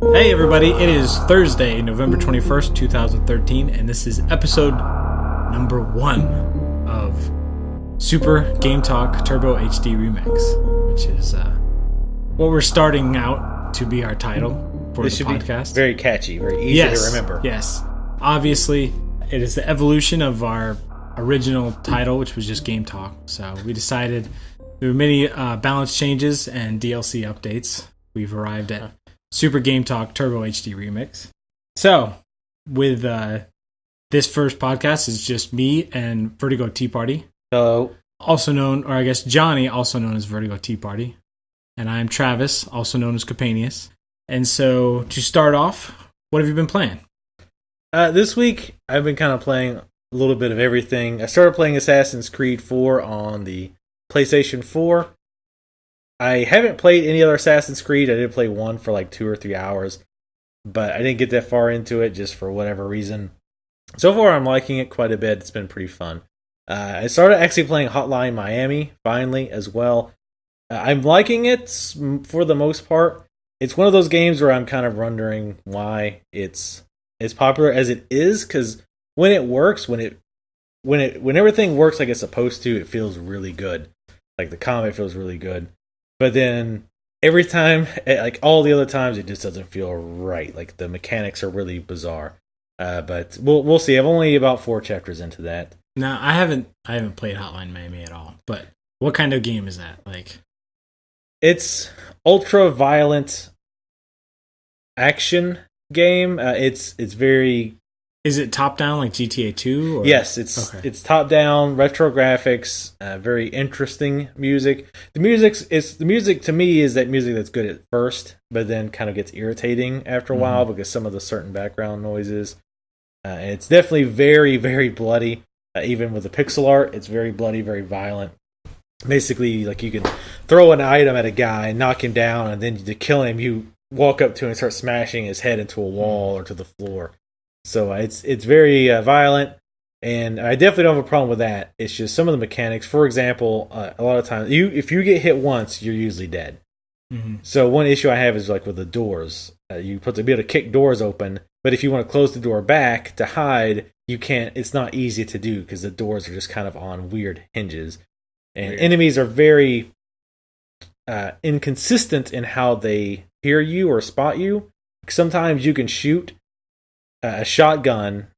Hey everybody, it is Thursday, November 21st, 2013, and this is episode number 1 of Super GameTalk Turbo HD Remix, which is what we're starting out to be our title for this the podcast. Very catchy, very easy to remember. Yes, obviously it is the evolution of our original title, which was just GameTalk, so we decided through many balance changes and DLC updates, we've arrived at Super GameTalk Turbo HD Remix. So, with this first podcast, it's just me and Vertigo Tea Party. Hello. Also known, or I guess Johnny, also known as Vertigo Tea Party. And I'm Travis, also known as Capanius. And so, to start off, what have you been playing? This week, I've been kind of playing a little bit of everything. I started playing Assassin's Creed 4 on the PlayStation 4. I haven't played any other Assassin's Creed. I did play one for like 2 or 3 hours, but I didn't get that far into it just for whatever reason. So far, I'm liking it quite a bit. It's been pretty fun. I started actually playing Hotline Miami, finally, as well. I'm liking it for the most part. It's one of those games where I'm kind of wondering why it's as popular as it is, because when it works, when everything works like it's supposed to, it feels really good. Like the combat feels really good. But then every time, like all the other times, it just doesn't feel right. Like the mechanics are really bizarre. But we'll see. I'm only about 4 chapters into that. No, I haven't played Hotline Miami at all. But what kind of game is that? Like, it's ultra violent action game. It's very. Is it top down like GTA 2? Or? Yes, it's top down, retro graphics, very interesting music. The music to me is that music that's good at first, but then kind of gets irritating after a while because some of the certain background noises. And it's definitely very, very bloody. Even with the pixel art, it's very bloody, very violent. Basically, like you can throw an item at a guy and knock him down, and then to kill him, you walk up to him and start smashing his head into a wall or to the floor. So it's very violent, and I definitely don't have a problem with that. It's just some of the mechanics. For example, a lot of times, if you get hit once, you're usually dead. Mm-hmm. So one issue I have is like with the doors. You put to be able to kick doors open, but if you want to close the door back to hide, you can't. It's not easy to do because the doors are just kind of on weird hinges, and enemies are very inconsistent in how they hear you or spot you. Sometimes you can shoot a shotgun,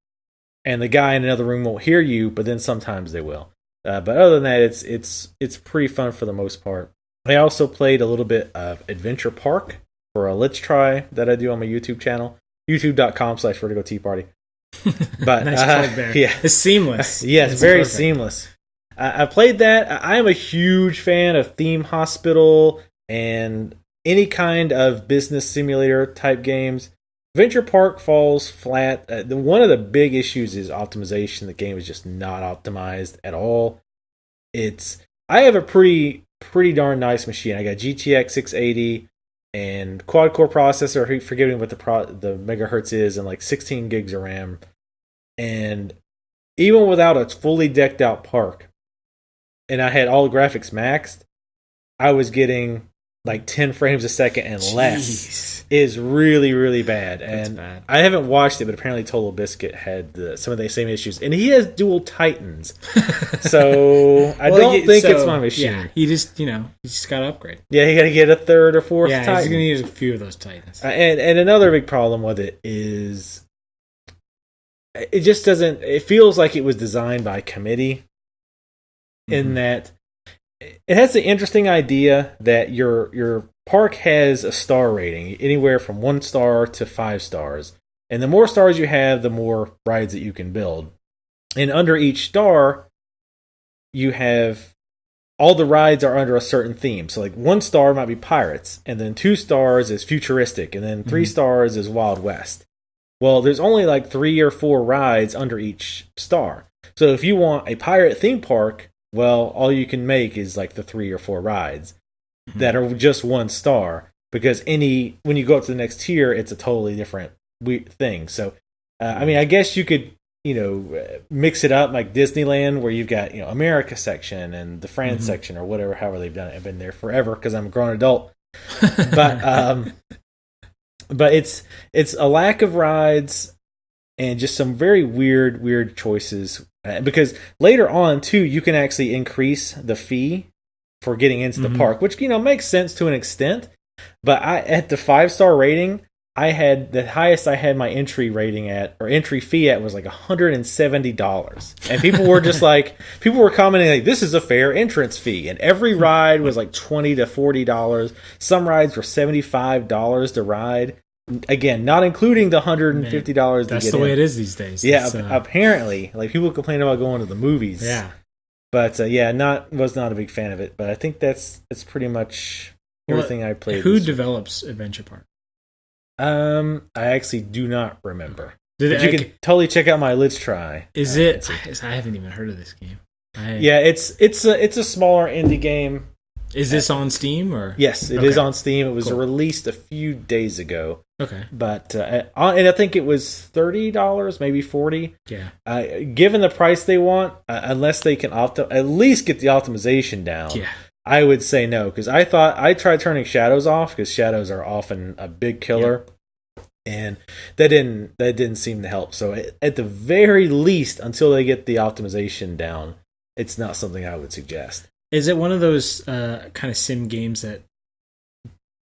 and the guy in another room won't hear you, but then sometimes they will. But other than that, it's pretty fun for the most part. I also played a little bit of Adventure Park for a Let's Try that I do on my YouTube channel, youtube.com/Vertigo Tea Party. But nice plug there. Yeah, it's seamless. Yes, it's very seamless. I played that. I am a huge fan of Theme Hospital and any kind of business simulator type games. Adventure Park falls flat. One of the big issues is optimization. The game is just not optimized at all. I have a pretty darn nice machine. I got GTX 680 and quad core processor, forgetting what the megahertz is, and like 16 gigs of RAM. And even without a fully decked out park, and I had all the graphics maxed, I was getting like 10 frames a second and less. Is really, really bad. And bad. I haven't watched it, but apparently Total Biscuit had some of the same issues. And he has dual Titans. So I don't think it's my machine. Yeah, you just got to upgrade. Yeah, you got to get a third or fourth Titan. Yeah, he's going to use a few of those Titans. And another big problem with it is it just doesn't... It feels like it was designed by committee in that it has the interesting idea that your park has a star rating, anywhere from 1 star to 5 stars. And the more stars you have, the more rides that you can build. And under each star, you have all the rides are under a certain theme. So like 1 star might be pirates, and then 2 stars is futuristic, and then 3 stars is Wild West. Well, there's only like 3 or 4 rides under each star. So if you want a pirate theme park, well, all you can make is like the 3 or 4 rides that are just 1 star, because when you go up to the next tier, it's a totally different thing. So, I mean, I guess you could, mix it up like Disneyland, where you've got, America section and the France section or whatever, however they've done it. I've been there forever because I'm a grown adult. But But it's a lack of rides and just some very weird choices. Because later on too, you can actually increase the fee for getting into the park, which makes sense to an extent. But at the 5-star rating, I had the highest I had my entry rating at, or entry fee at, was like $170, and people were just like, people were commenting like, "This is a fair entrance fee," and every ride was like $20 to $40. Some rides were $75 to ride. Again, not including the $150. That's the way it is these days. Yeah, apparently, like people complain about going to the movies. Yeah, but was not a big fan of it. But I think that's pretty much everything I played. Who develops Adventure Park? I actually do not remember. You can totally check out my Let's Try. Is it? I haven't even heard of this game. It's a smaller indie game. Is this on Steam or? Yes, it is on Steam. It was released a few days ago. Okay, but and I think it was $30, maybe $40. Yeah. Given the price they want, unless they can at least get the optimization down. Yeah. I would say no, because I tried turning shadows off, because shadows are often a big killer, and that didn't seem to help. So at the very least, until they get the optimization down, it's not something I would suggest. Is it one of those kind of sim games that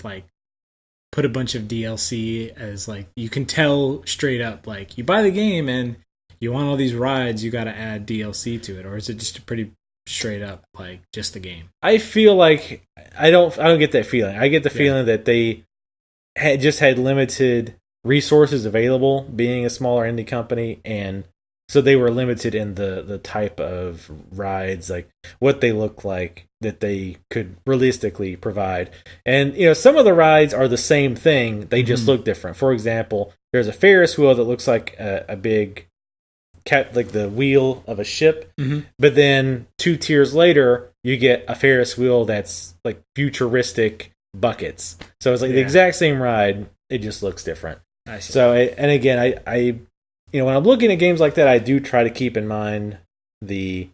like put a bunch of DLC as like, you can tell straight up, like, you buy the game and you want all these rides, you got to add DLC to it, or is it just a pretty straight up like just the game? I feel like I don't get that feeling. I get the feeling that they had limited resources available, being a smaller indie company, and so they were limited in the type of rides, like what they look like, that they could realistically provide. And some of the rides are the same thing, they just look different. For example, there's a Ferris wheel that looks like a big like the wheel of a ship, but then 2 tiers later you get a Ferris wheel that's like futuristic buckets. So it's like the exact same ride, it just looks different. I see. So and again, I when I'm looking at games like that, I do try to keep in mind the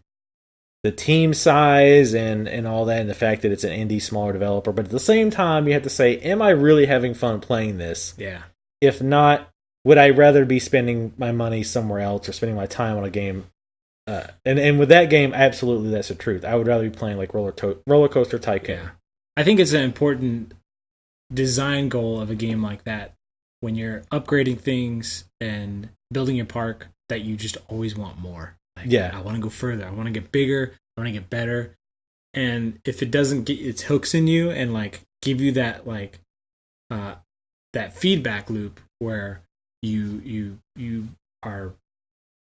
team size and all that, and the fact that it's an indie smaller developer. But at the same time, you have to say, am I really having fun playing this? Yeah. If not, would I rather be spending my money somewhere else or spending my time on a game? And with that game, absolutely, that's the truth. I would rather be playing like Roller Coaster Tycoon. Yeah. I think it's an important design goal of a game like that, when you're upgrading things and building your park, that you just always want more. Like, I want to go further. I want to get bigger. I want to get better. And if it doesn't get its hooks in you and like give you that like that feedback loop where you are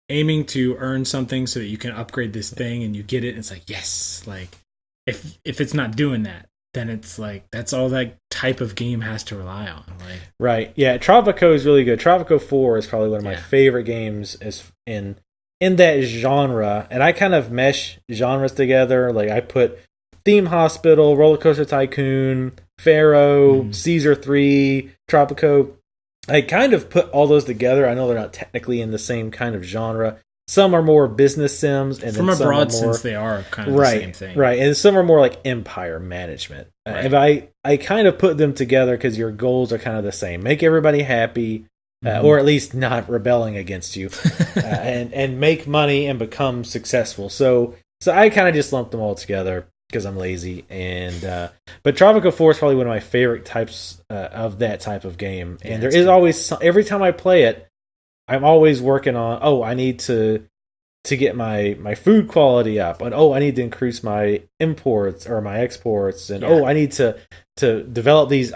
aiming to earn something so that you can upgrade this thing and you get it, and it's like, yes. Like if it's not doing that, then it's like, that's all that type of game has to rely on. Like, right. Yeah, Tropico is really good. Tropico 4 is probably one of my favorite games is in that genre, and I kind of mesh genres together. Like I put Theme Hospital, Roller Coaster Tycoon, Pharaoh, Caesar 3, Tropico. I kind of put all those together. I know they're not technically in the same kind of genre. Some are more business sims, and from then a some broad are more, sense, they are kind of the same thing, right? And some are more like empire management. And I kind of put them together because your goals are kind of the same: make everybody happy, or at least not rebelling against you, and make money and become successful. So I kind of just lumped them all together because I'm lazy. And but Tropico 4 is probably one of my favorite types of that type of game. And there is always, every time I play it, I'm always working on, I need to get my food quality up, and I need to increase my imports or my exports, and I need to develop these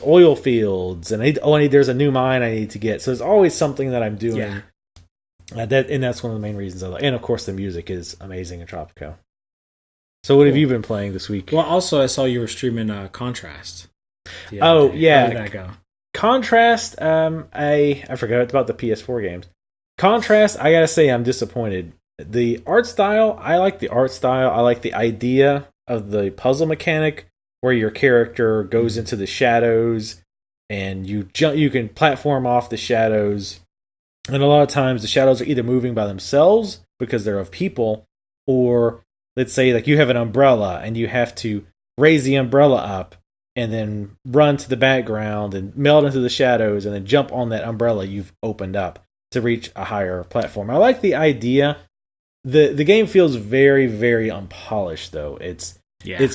oil fields, and there's a new mine I need to get. So there's always something that I'm doing. And that's one of the main reasons I like. And of course, the music is amazing in Tropico. So what have you been playing this week? Well, also I saw you were streaming Contrast. How did that go? Contrast, I forgot about the PS4 games. Contrast, I gotta say I'm disappointed. The art style, I like the art style. I like the idea of the puzzle mechanic where your character goes into the shadows and you can platform off the shadows. And a lot of times the shadows are either moving by themselves because they're of people, or let's say like you have an umbrella and you have to raise the umbrella up and then run to the background and meld into the shadows and then jump on that umbrella you've opened up to reach a higher platform. I like the idea. The game feels very, very unpolished, though. It's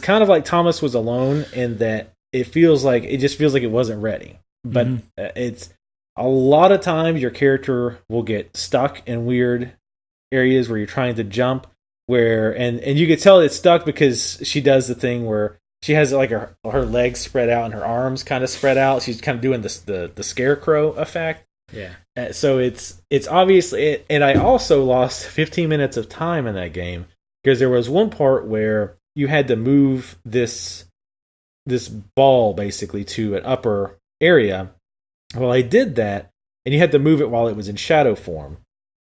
kind of like Thomas Was Alone in that it just feels like it wasn't ready. But it's a lot of times your character will get stuck in weird areas where you're trying to jump, and you can tell it's stuck because she does the thing where she has like her legs spread out and her arms kind of spread out. She's kind of doing the scarecrow effect. Yeah. So it's obviously, and I also lost 15 minutes of time in that game because there was one part where you had to move this ball basically to an upper area. Well, I did that, and you had to move it while it was in shadow form.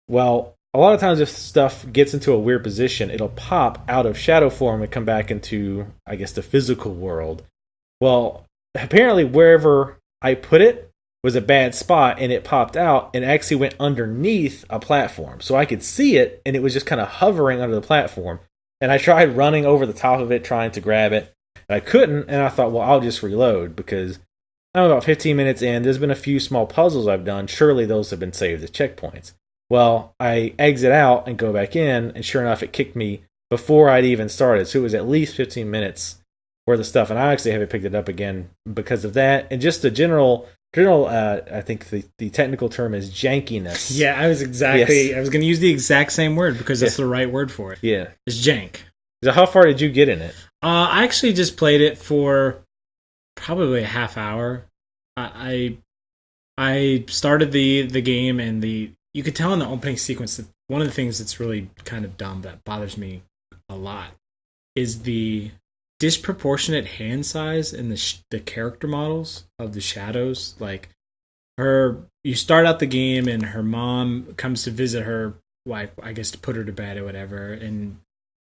Well, a lot of times if stuff gets into a weird position, it'll pop out of shadow form and come back into, I guess, the physical world. Well, apparently wherever I put it was a bad spot, and it popped out and actually went underneath a platform. So I could see it, and it was just kind of hovering under the platform. And I tried running over the top of it, trying to grab it, and I couldn't, and I thought, well, I'll just reload, because I'm about 15 minutes in. There's been a few small puzzles I've done. Surely those have been saved as checkpoints. Well, I exit out and go back in, and sure enough, it kicked me before I'd even started. So it was at least 15 minutes worth of stuff, and I actually haven't picked it up again because of that. And just the general, I think the technical term is jankiness. Yeah, I was going to use the exact same word because that's the right word for it. Yeah. It's jank. So how far did you get in it? I actually just played it for probably a half hour. I started the game, and you could tell in the opening sequence that one of the things that's really kind of dumb that bothers me a lot is the disproportionate hand size in the character models of the shadows. Like you start out the game and her mom comes to visit her wife, I guess, to put her to bed or whatever. And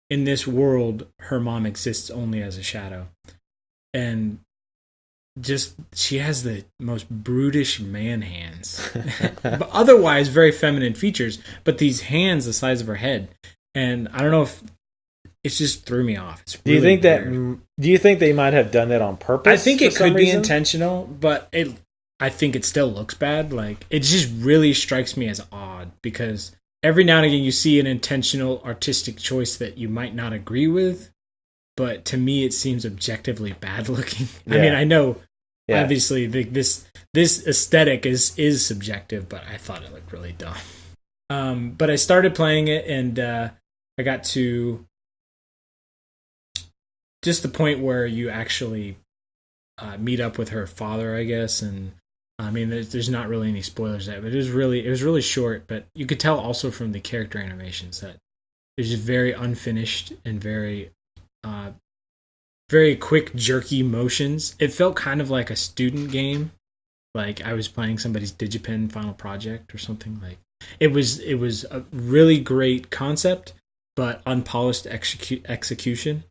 in this world, her mom exists only as a shadow. And just she has the most brutish man hands, but otherwise very feminine features. But these hands the size of her head, and I don't know if it just threw me off. It's really weird. Do you think they might have done that on purpose? I think it could be intentional, but I think it still looks bad. Like it just really strikes me as odd because every now and again you see an intentional artistic choice that you might not agree with. But to me, it seems objectively bad looking. Yeah. I mean, I know, obviously, this aesthetic is subjective, but I thought it looked really dumb. But I started playing it, and I got to just the point where you actually meet up with her father, I guess. And I mean, there's not really any spoilers there, but it was really short. But you could tell also from the character animations that it's just very unfinished and very quick, jerky motions. It felt kind of like a student game, like I was playing somebody's Digipen final project or something. Like it was a really great concept, but unpolished execution.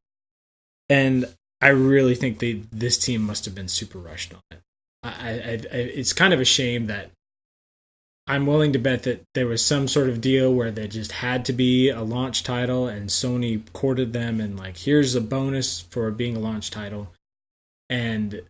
And I really think this team must have been super rushed on it. It's kind of a shame that I'm willing to bet that there was some sort of deal where they just had to be a launch title and Sony courted them and like, here's a bonus for being a launch title. And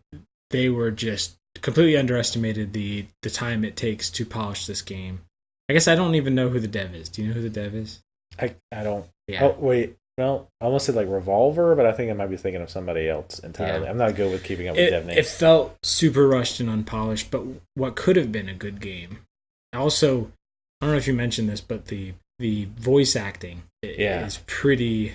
they were just completely underestimated the time it takes to polish this game. I guess I don't even know who the dev is. Do you know who the dev is? I don't. Yeah. Oh, wait. No, I almost said like Revolver, but I think I might be thinking of somebody else entirely. Yeah. I'm not good with keeping up with dev names. It felt super rushed and unpolished, but what could have been a good game. Also, I don't know if you mentioned this, but the voice acting is pretty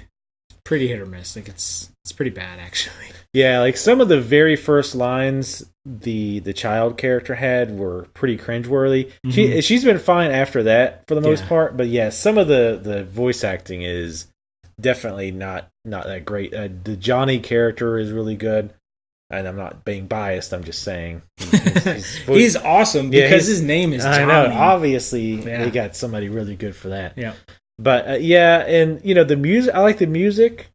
hit or miss. Like it's pretty bad, actually. Yeah, like some of the very first lines the child character had were pretty cringeworthy. Mm-hmm. She's been fine after that for the most part, but yeah, some of the voice acting is definitely not that great. The Johnny character is really good. And I'm not being biased. I'm just saying he's awesome because his name is Johnny. I know. Obviously, they got somebody really good for that. Yeah. But and the music. I like the music,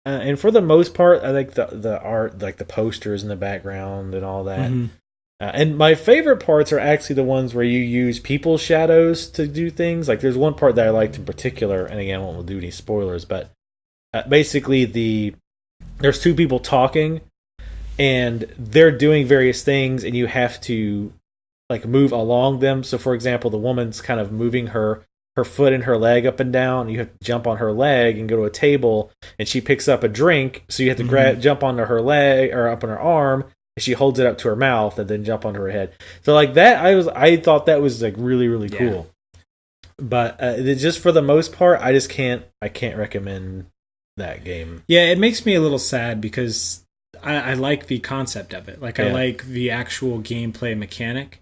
and for the most part, I like the art, like the posters in the background and all that. Mm-hmm. And my favorite parts are actually the ones where you use people's shadows to do things. Like there's one part that I liked in particular, and again, I won't do any spoilers, but basically there's two people talking. and they're doing various things, and you have to like move along them. So, for example, the woman's kind of moving her foot and her leg up and down. You have to jump on her leg and go to a table, and she picks up a drink. So you have to jump onto her leg or up on her arm, and she holds it up to her mouth and then jump onto her head. So like that, I thought that was like really, really cool. But just for the most part, I can't recommend that game. Yeah, it makes me a little sad because I like the concept of it. Like I like the actual gameplay mechanic.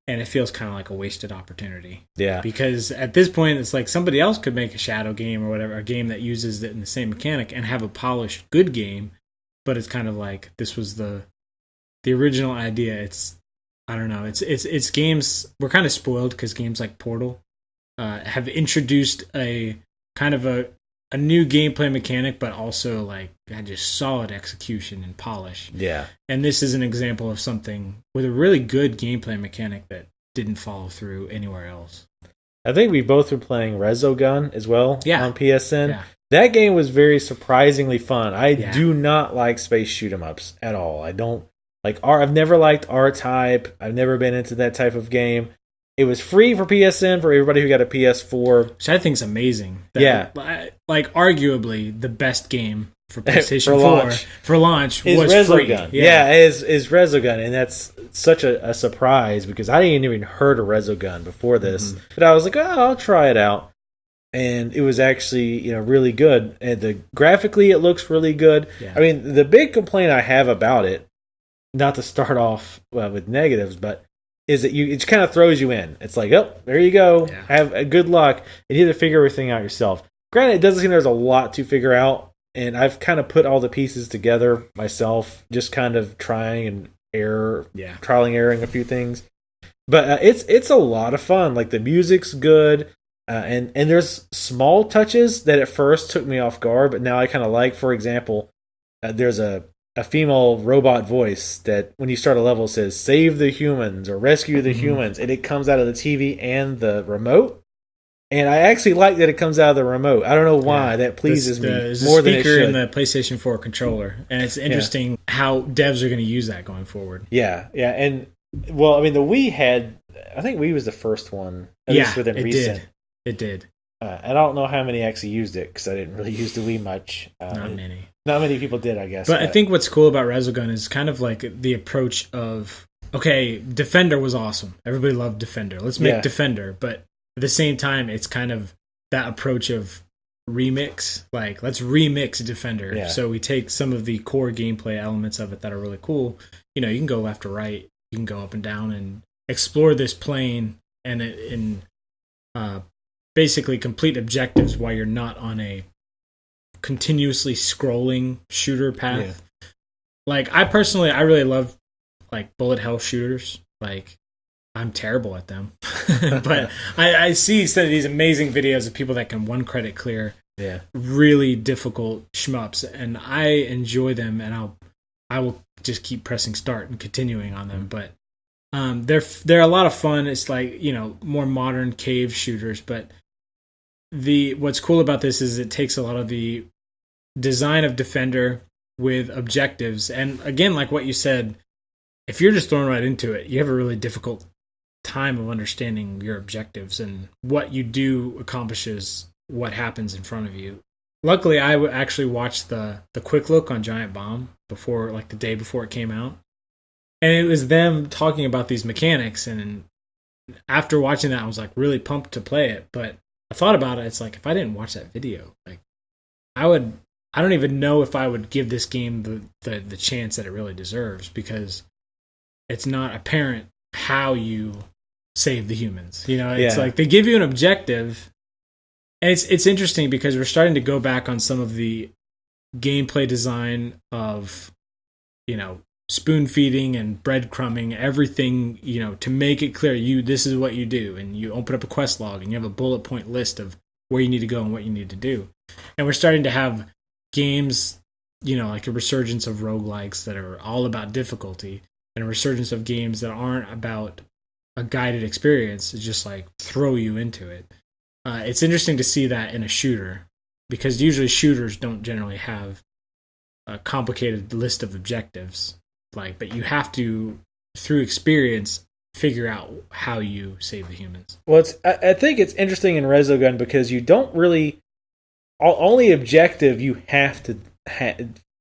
And it feels kind of like a wasted opportunity. Yeah. Because at this point, it's like somebody else could make a Shadow game or whatever, a game that uses it in the same mechanic and have a polished, good game. But it's kind of like this was the original idea. It's, I don't know. It's games, we're kind of spoiled because games like Portal have introduced a kind of a new gameplay mechanic, but also like had just solid execution and polish. Yeah. And this is an example of something with a really good gameplay mechanic that didn't follow through anywhere else. I think we both were playing Resogun as well on PSN. Yeah. That game was very surprisingly fun. I do not like space shoot 'em ups at all. I don't like I've never liked R-Type. I've never been into that type of game. It was free for PSN for everybody who got a PS4. Which I think is amazing. Like, arguably, the best game for PlayStation 4 for launch was Resogun. Free. Yeah, is Resogun. And that's such a surprise because I hadn't even heard of Resogun before this. Mm-hmm. But I was like, I'll try it out. And it was actually really good. And graphically, it looks really good. Yeah. I mean, the big complaint I have about it, not to start off with negatives, but is that it just kind of throws you in. It's like, oh, there you go. Yeah. Have a good luck. And you have to figure everything out yourself. Granted, it doesn't seem there's a lot to figure out. And I've kind of put all the pieces together myself, just kind of trying and trialing and erroring a few things. But it's a lot of fun. Like the music's good. And there's small touches that at first took me off guard, but now I kind of like. For example, there's a female robot voice that when you start a level says save the humans or rescue the humans, and it comes out of the TV and the remote. And I actually like that it comes out of the remote. I don't know why. That pleases me more than it should. There's a speaker in the PlayStation 4 controller, and it's interesting how devs are going to use that going forward. Yeah. And well, I mean, the Wii had, I think Wii was the first one, at least within recent. It did. I don't know how many actually used it because I didn't really use the Wii much. Not many. Not many people did, I guess. But I think what's cool about Resogun is kind of like the approach of, okay, Defender was awesome. Everybody loved Defender. Let's make Defender. But at the same time, it's kind of that approach of remix. Like, let's remix Defender. Yeah. So we take some of the core gameplay elements of it that are really cool. You can go left or right. You can go up and down and explore this plane and basically complete objectives while you're not on a continuously scrolling shooter path. Yeah. Like I really love like bullet hell shooters. Like I'm terrible at them, but I see some of these amazing videos of people that can one credit clear really difficult shmups, and I enjoy them, and I will just keep pressing start and continuing on them. But they're a lot of fun. It's like more modern cave shooters, but what's cool about this is it takes a lot of the design of Defender with objectives. And again, like what you said, if you're just thrown right into it, you have a really difficult time of understanding your objectives, and what you do accomplishes what happens in front of you. Luckily, I actually watched the quick look on Giant Bomb before, like the day before it came out. And it was them talking about these mechanics. And after watching that, I was like really pumped to play it. But I thought about it. It's like, if I didn't watch that video, like I don't even know if I would give this game the chance that it really deserves, because it's not apparent how you save the humans. It's like they give you an objective, and it's interesting because we're starting to go back on some of the gameplay design of spoon feeding and breadcrumbing everything, to make it clear this is what you do, and you open up a quest log and you have a bullet point list of where you need to go and what you need to do. And we're starting to have games, like a resurgence of roguelikes that are all about difficulty, and a resurgence of games that aren't about a guided experience. It's just like throw you into it. It's interesting to see that in a shooter, because usually shooters don't generally have a complicated list of objectives. but you have to, through experience, figure out how you save the humans. Well, I think it's interesting in Resogun because you don't really. Only objective you have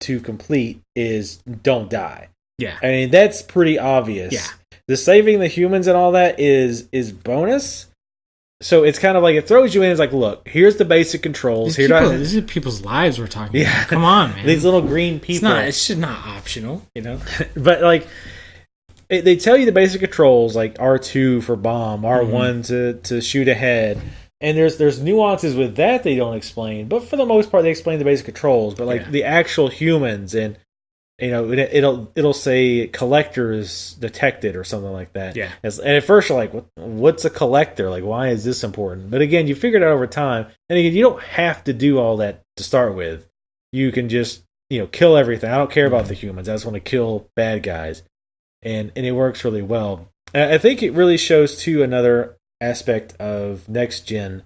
to complete is don't die. Yeah, I mean that's pretty obvious. Yeah, the saving the humans and all that is bonus. So it's kind of like it throws you in. It's like, look, here's the basic controls. These are people's lives we're talking about. Come on, man. These little green people. It's just not optional, you know. But like, they tell you the basic controls, like R2 for bomb, R1 to shoot ahead. And there's nuances with that they don't explain, but for the most part they explain the basic controls. But like the actual humans, and it'll say collectors detected or something like that. Yeah. And at first you're like, what's a collector? Like, why is this important? But again, you figure it out over time. And again, you don't have to do all that to start with. You can just kill everything. I don't care about the humans. I just want to kill bad guys, and it works really well. And I think it really shows too another aspect of next gen,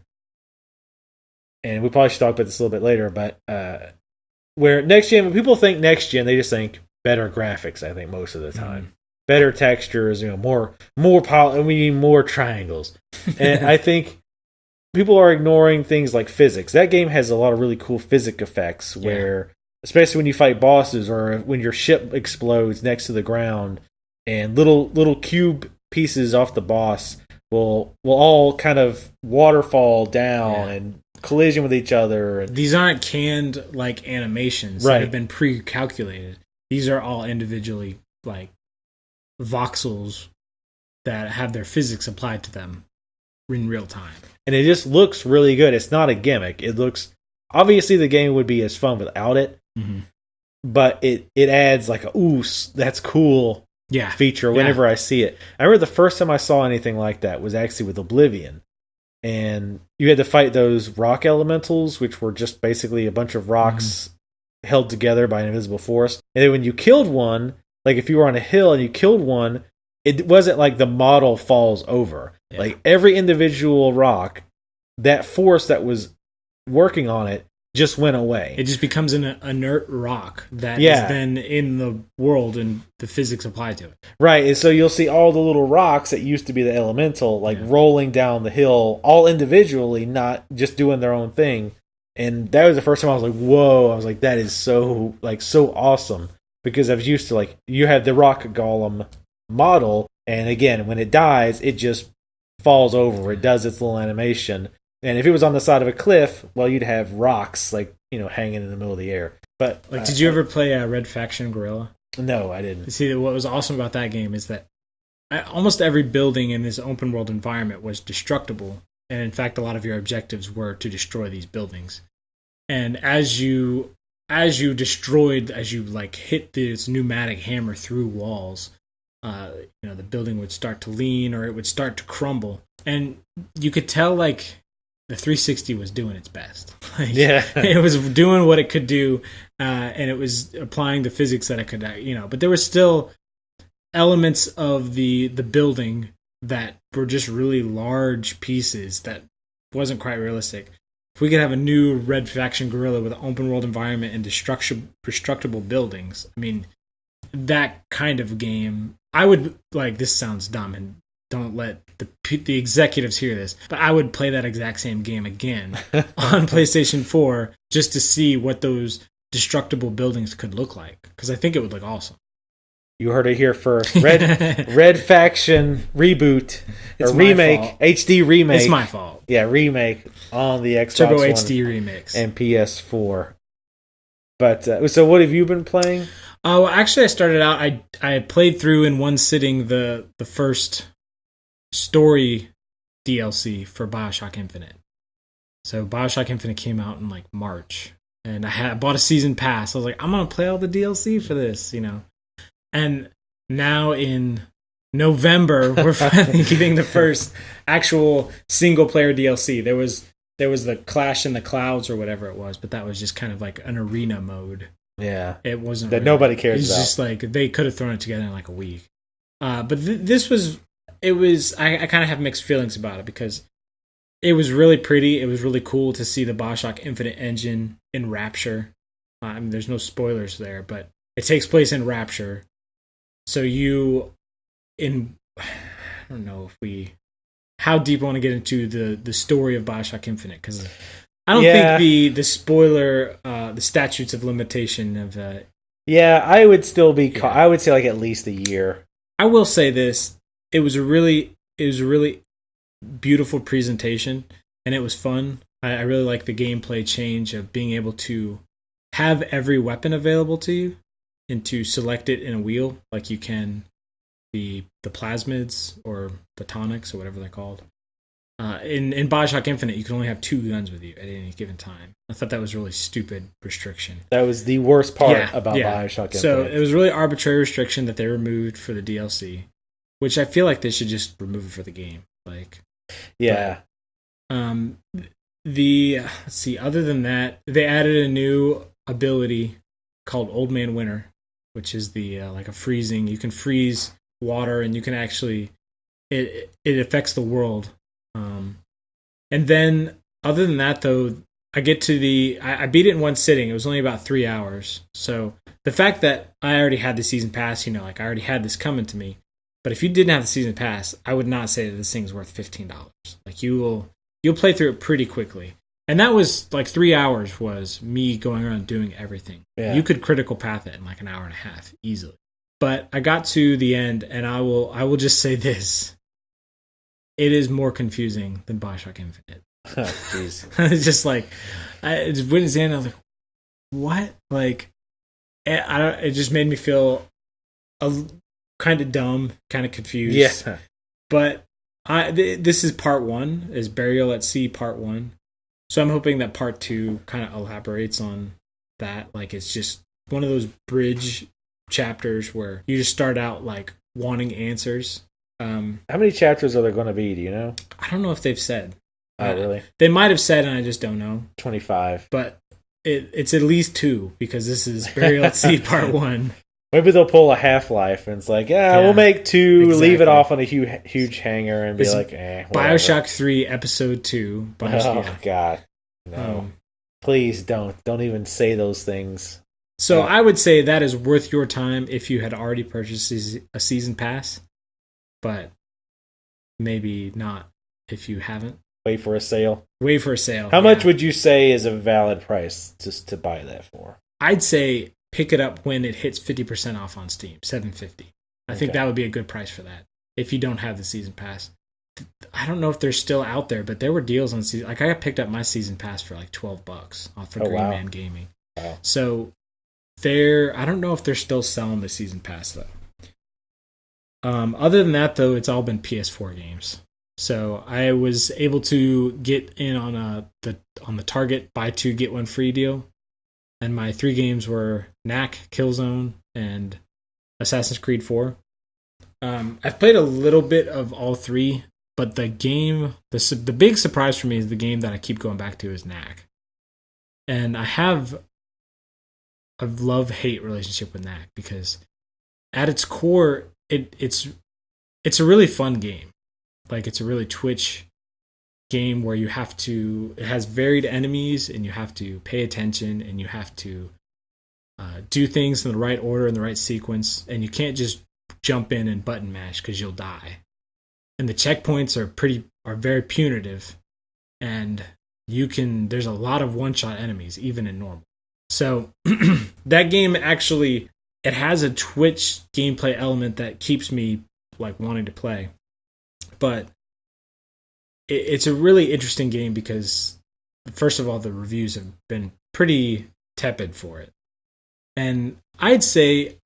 and we probably should talk about this a little bit later, but where next gen, when people think next gen, they just think better graphics. I think most of the time, better textures, more more triangles, and I think people are ignoring things like physics. That game has a lot of really cool physics effects, where especially when you fight bosses or when your ship explodes next to the ground, and little cube pieces off the boss will all kind of waterfall down and collision with each other. These aren't canned like animations that have been pre-calculated. These are all individually like voxels that have their physics applied to them in real time. And it just looks really good. It's not a gimmick. It looks, obviously the game would be as fun without it, but it adds like a, ooh, that's cool feature whenever I see it. I remember the first time I saw anything like that was actually with Oblivion, and you had to fight those rock elementals, which were just basically a bunch of rocks held together by an invisible force. And then when you killed one, like if you were on a hill and you killed one, it wasn't like the model falls over. Like every individual rock, that force that was working on it just went away. It just becomes an inert rock that is then in the world and the physics applied to it. Right, and so you'll see all the little rocks that used to be the elemental, like rolling down the hill, all individually, not just doing their own thing. And that was the first time I was like, whoa, I was like, that is so awesome. Because I was used to, like, you had the rock golem model, and again, when it dies, it just falls over. It does its little animation. And if it was on the side of a cliff, well, you'd have rocks, like, hanging in the middle of the air. But like, did you ever play Red Faction Guerrilla? No, I didn't. See, what was awesome about that game is that almost every building in this open world environment was destructible. And in fact, a lot of your objectives were to destroy these buildings. And as you destroyed, as you like hit this pneumatic hammer through walls, the building would start to lean or it would start to crumble. And you could tell, like, the 360 was doing its best. It was doing what it could do, and it was applying the physics that it could, But there were still elements of the building that were just really large pieces that wasn't quite realistic. If we could have a new Red Faction Guerrilla with an open world environment and destructible buildings, I mean, that kind of game, I would, like, this sounds dumb and don't let the executives hear this, but I would play that exact same game again on PlayStation 4 just to see what those destructible buildings could look like, because I think it would look awesome. You heard it here first. Red Faction reboot or remake, HD remake. It's my fault. Yeah, remake on the Xbox Turbo One HD remix and PS4. But so, what have you been playing? Oh, actually, I started out. I played through in one sitting the first story DLC for Bioshock Infinite. So Bioshock Infinite came out in like March, and I bought a season pass. I was like, I'm gonna play all the DLC for this, And now in November, we're finally getting the first actual single player DLC. There was the Clash in the Clouds or whatever it was, but that was just kind of like an arena mode. Yeah, it wasn't that nobody cares about. It's just like they could have thrown it together in like a week. But this was. It was. I kind of have mixed feelings about it because it was really pretty. It was really cool to see the Bioshock Infinite engine in Rapture. I mean, there's no spoilers there, but it takes place in Rapture. So I don't know how deep I want to get into the story of Bioshock Infinite, because I don't think the spoiler, the statutes of limitation of I would still be. I would say like at least a year. I will say this: it was a really beautiful presentation, and it was fun. I really like the gameplay change of being able to have every weapon available to you and to select it in a wheel, like you can the plasmids or the tonics or whatever they're called. In Bioshock Infinite, you can only have 2 guns with you at any given time. I thought that was a really stupid restriction. That was the worst part about Bioshock Infinite. So it was really arbitrary restriction that they removed for the DLC, which I feel like they should just remove it for the game. Like, yeah. But, let's see. Other than that, they added a new ability called Old Man Winter, which is the like a freezing. You can freeze water, and you can actually it affects the world. And then other than that, though, I get to I beat it in one sitting. It was only about 3 hours. So the fact that I already had the season pass, like I already had this coming to me. But if you didn't have the season pass, I would not say that this thing's worth $15. Like you'll play through it pretty quickly. And that was like 3 hours was me going around doing everything. Yeah. You could critical path it in like an hour and a half easily. But I got to the end, and I will just say this. It is more confusing than Bioshock Infinite. Oh, jeez. It's just like, I just went in and I was like, what? Like, it just made me feel kind of dumb, kind of confused. Yeah. But this is part 1, is Burial at Sea part 1. So I'm hoping that part 2 kind of elaborates on that. Like, it's just one of those bridge chapters where you just start out like wanting answers. How many chapters are there going to be? Do you know? I don't know if they've said. Oh, really? They might have said, and I just don't know. 25. But it's at least 2, because this is Burial at Sea part 1. Maybe they'll pull a Half-Life, and it's like, we'll make 2, exactly. Leave it off on a huge hanger, and be like, whatever. Bioshock 3 Episode 2. God. No. Please don't. Don't even say those things. So I would say that is worth your time if you had already purchased a season pass. But maybe not if you haven't. Wait for a sale. How much would you say is a valid price just to buy that for? I'd say pick it up when it hits 50% off on Steam, $7.50. I think that would be a good price for that if you don't have the season pass. I don't know if they're still out there, but there were deals on season. Like I picked up my season pass for like $12 off of Green Man Gaming. Wow. So I don't know if they're still selling the season pass though. Other than that, though, it's all been PS4 games. So I was able to get in on the Target buy 2 get 1 free deal, and my 3 games were Knack, Killzone, and Assassin's Creed 4. I've played a little bit of all 3, but the big surprise for me is the game that I keep going back to is Knack, and I have a love-hate relationship with Knack because at its core, it's a really fun game. Like it's a really Twitch game where it has varied enemies, and you have to pay attention, and you have to do things in the right order, in the right sequence, and you can't just jump in and button mash because you'll die. And the checkpoints are very punitive, and there's a lot of one-shot enemies even in normal. So that game actually, it has a Twitch gameplay element that keeps me like wanting to play. But it's a really interesting game because, first of all, the reviews have been pretty tepid for it. And I'd say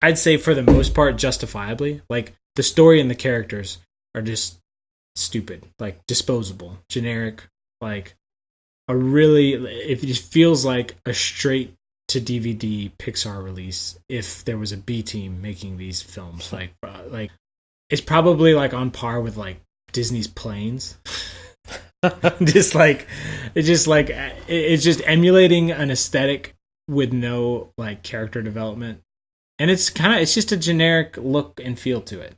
for the most part, justifiably. Like, the story and the characters are just stupid. Like, disposable. Generic. Like, it just feels like a straight to DVD Pixar release if there was a B team making these films. Like it's probably like on par with like Disney's Planes. It's just emulating an aesthetic with no like character development, and it's just a generic look and feel to it.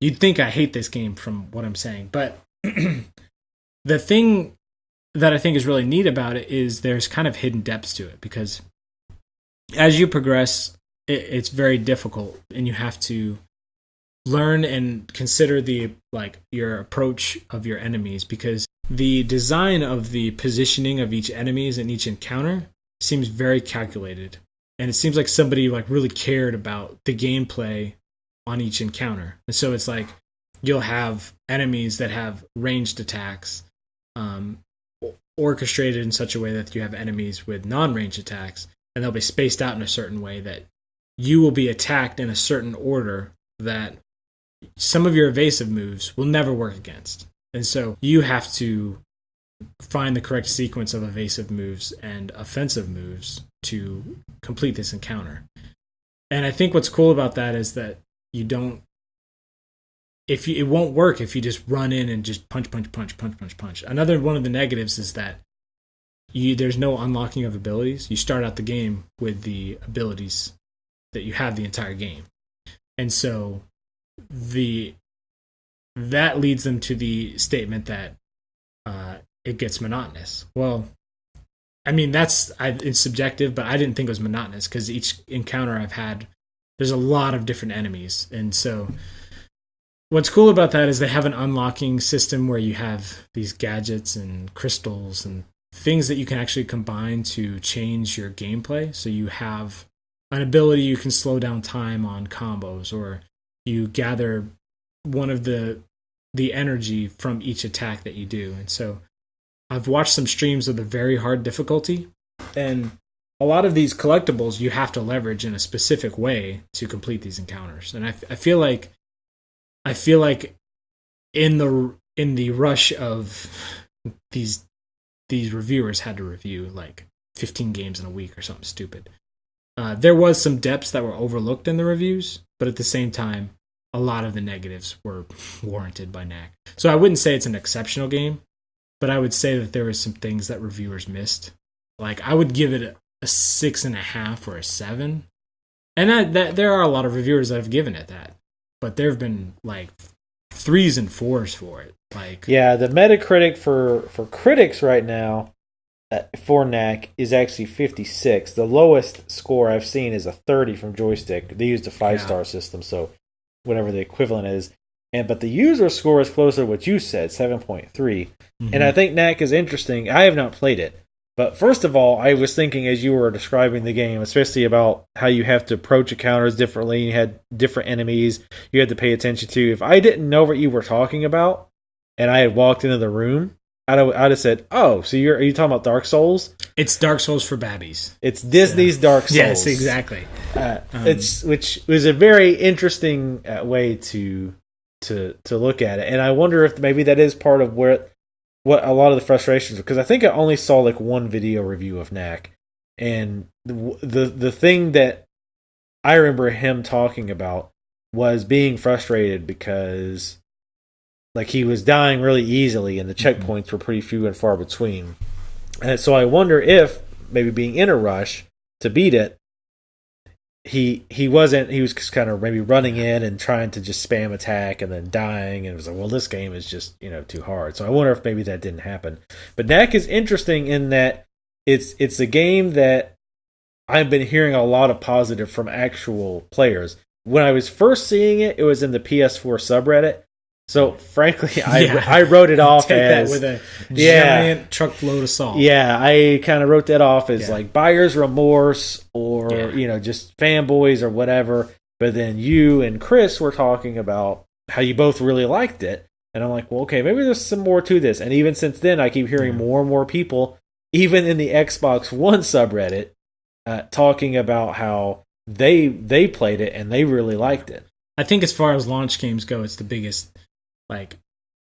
You'd think I hate this game from what I'm saying, but the thing that I think is really neat about it is there's kind of hidden depths to it, because as you progress it's very difficult, and you have to learn and consider your approach of your enemies, because the design of the positioning of each enemies in each encounter seems very calculated, and it seems like somebody really cared about the gameplay on each encounter. And so it's like you'll have enemies that have ranged attacks, orchestrated in such a way that you have enemies with non-ranged attacks, and they'll be spaced out in a certain way that you will be attacked in a certain order that some of your evasive moves will never work against. And so you have to find the correct sequence of evasive moves and offensive moves to complete this encounter. And I think what's cool about that is that it won't work if you just run in and just punch. Another one of the negatives is that there's no unlocking of abilities. You start out the game with the abilities that you have the entire game. And so that leads them to the statement that it gets monotonous. Well, I mean, it's subjective, but I didn't think it was monotonous, because each encounter I've had, there's a lot of different enemies. And so what's cool about that is they have an unlocking system where you have these gadgets and crystals and things that you can actually combine to change your gameplay. So you have an ability, you can slow down time on combos, or you gather one of the energy from each attack that you do. And so I've watched some streams of the very hard difficulty, and a lot of these collectibles you have to leverage in a specific way to complete these encounters. And I feel like in the rush of these reviewers had to review 15 games in a week or something stupid. There was some depths that were overlooked in the reviews, but at the same time, a lot of the negatives were warranted by Knack. So I wouldn't say it's an exceptional game, but I would say that there were some things that reviewers missed. I would give it a 6.5 or a 7. And that there are a lot of reviewers that have given it that. But there have been 3s and 4s for it. Yeah, the Metacritic for critics right now for Knack is actually 56. The lowest score I've seen is a 30 from Joystick. They used a 5-star system, so whatever the equivalent is. But the user score is closer to what you said, 7.3. Mm-hmm. And I think Knack is interesting. I have not played it. But first of all, I was thinking as you were describing the game, especially about how you have to approach encounters differently, you had different enemies you had to pay attention to. If I didn't know what you were talking about, and I had walked into the room, I'd have said, "Oh, so are you talking about Dark Souls?" It's Dark Souls for babbies. It's Disney's Dark Souls. Yes, exactly. Which was a very interesting way to look at it, and I wonder if maybe that is part of what a lot of the frustrations, because I think I only saw one video review of Knack, and the thing that I remember him talking about was being frustrated because he was dying really easily and the checkpoints were pretty few and far between. And so I wonder if maybe being in a rush to beat it, he was just kind of maybe running in and trying to just spam attack and then dying, and it was like, well, this game is just too hard. So I wonder if maybe that didn't happen. But Knack is interesting in that it's a game that I've been hearing a lot of positive from actual players. When I was first seeing it, it was in the PS4 subreddit. So frankly, I wrote it off as that with a giant truckload of salt. Yeah, I kind of wrote that off as buyer's remorse or just fanboys or whatever. But then you and Chris were talking about how you both really liked it, and I'm like, well, okay, maybe there's some more to this. And even since then, I keep hearing more and more people, even in the Xbox One subreddit, talking about how they played it and they really liked it. I think as far as launch games go, it's the biggest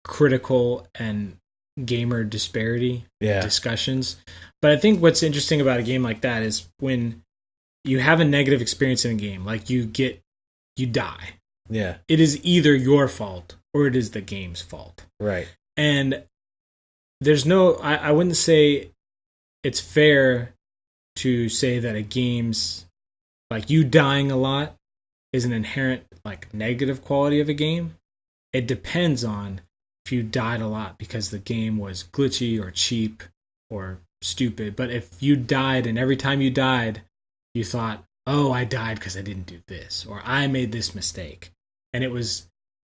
critical and gamer disparity discussions. But I think what's interesting about a game like that is when you have a negative experience in a game, you die. Yeah. It is either your fault or it is the game's fault. Right. And there's I wouldn't say it's fair to say that a game's you dying a lot is an inherent negative quality of a game. It depends on if you died a lot because the game was glitchy or cheap or stupid. But if you died and every time you died, you thought, oh, I died because I didn't do this, or I made this mistake. And it was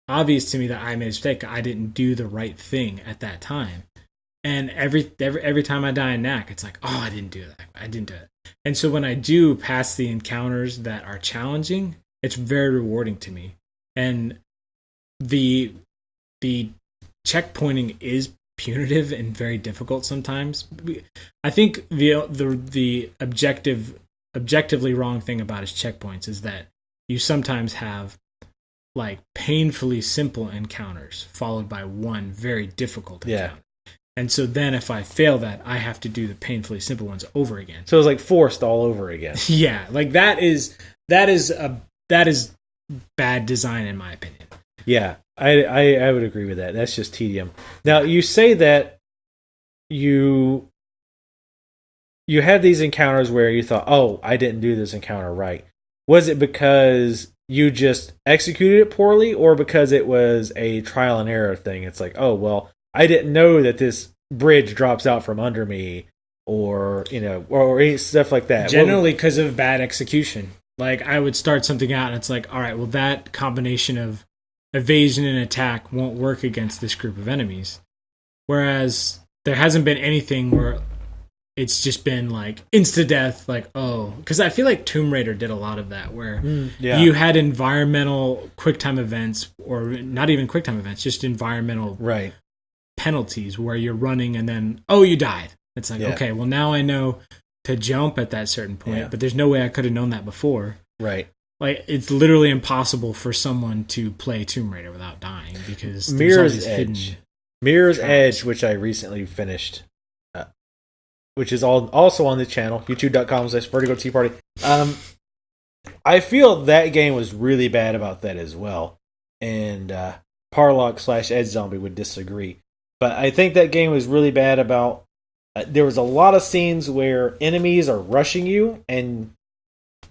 obvious to me that I made a mistake. I didn't do the right thing at that time. And every time I die in Knack, it's like, oh, I didn't do that. I didn't do it. And so when I do pass the encounters that are challenging, it's very rewarding to me. And the checkpointing is punitive and very difficult sometimes. I think the objectively wrong thing about his checkpoints is that you sometimes have like painfully simple encounters followed by one very difficult encounter. And so then if I fail that, I have to do the painfully simple ones over again. So it's like forced all over again. Yeah, like that is bad design in my opinion. Yeah, I would agree with that. That's just tedium. Now, you say that you had these encounters where you thought, oh, I didn't do this encounter right. Was it because you just executed it poorly, or because it was a trial and error thing? It's like, oh, well, I didn't know that this bridge drops out from under me, or or stuff like that. Generally because of bad execution. Like, I would start something out and it's like, all right, well, that combination of evasion and attack won't work against this group of enemies. Whereas there hasn't been anything where it's just been like insta-death, like, oh, because I feel like Tomb Raider did a lot of that, where you had environmental QuickTime events, or not even QuickTime events, just environmental penalties where you're running and then, oh, you died. It's like, okay, well, now I know to jump at that certain point, but there's no way I could have known that before. Right. Like, it's literally impossible for someone to play Tomb Raider without dying, because Mirror's Edge, which I recently finished, which is also on the channel, youtube.com/Vertigo Tea Party. I feel that game was really bad about that as well, and Parlock/Edge Zombie would disagree. But I think that game was really bad about. There was a lot of scenes where enemies are rushing you, and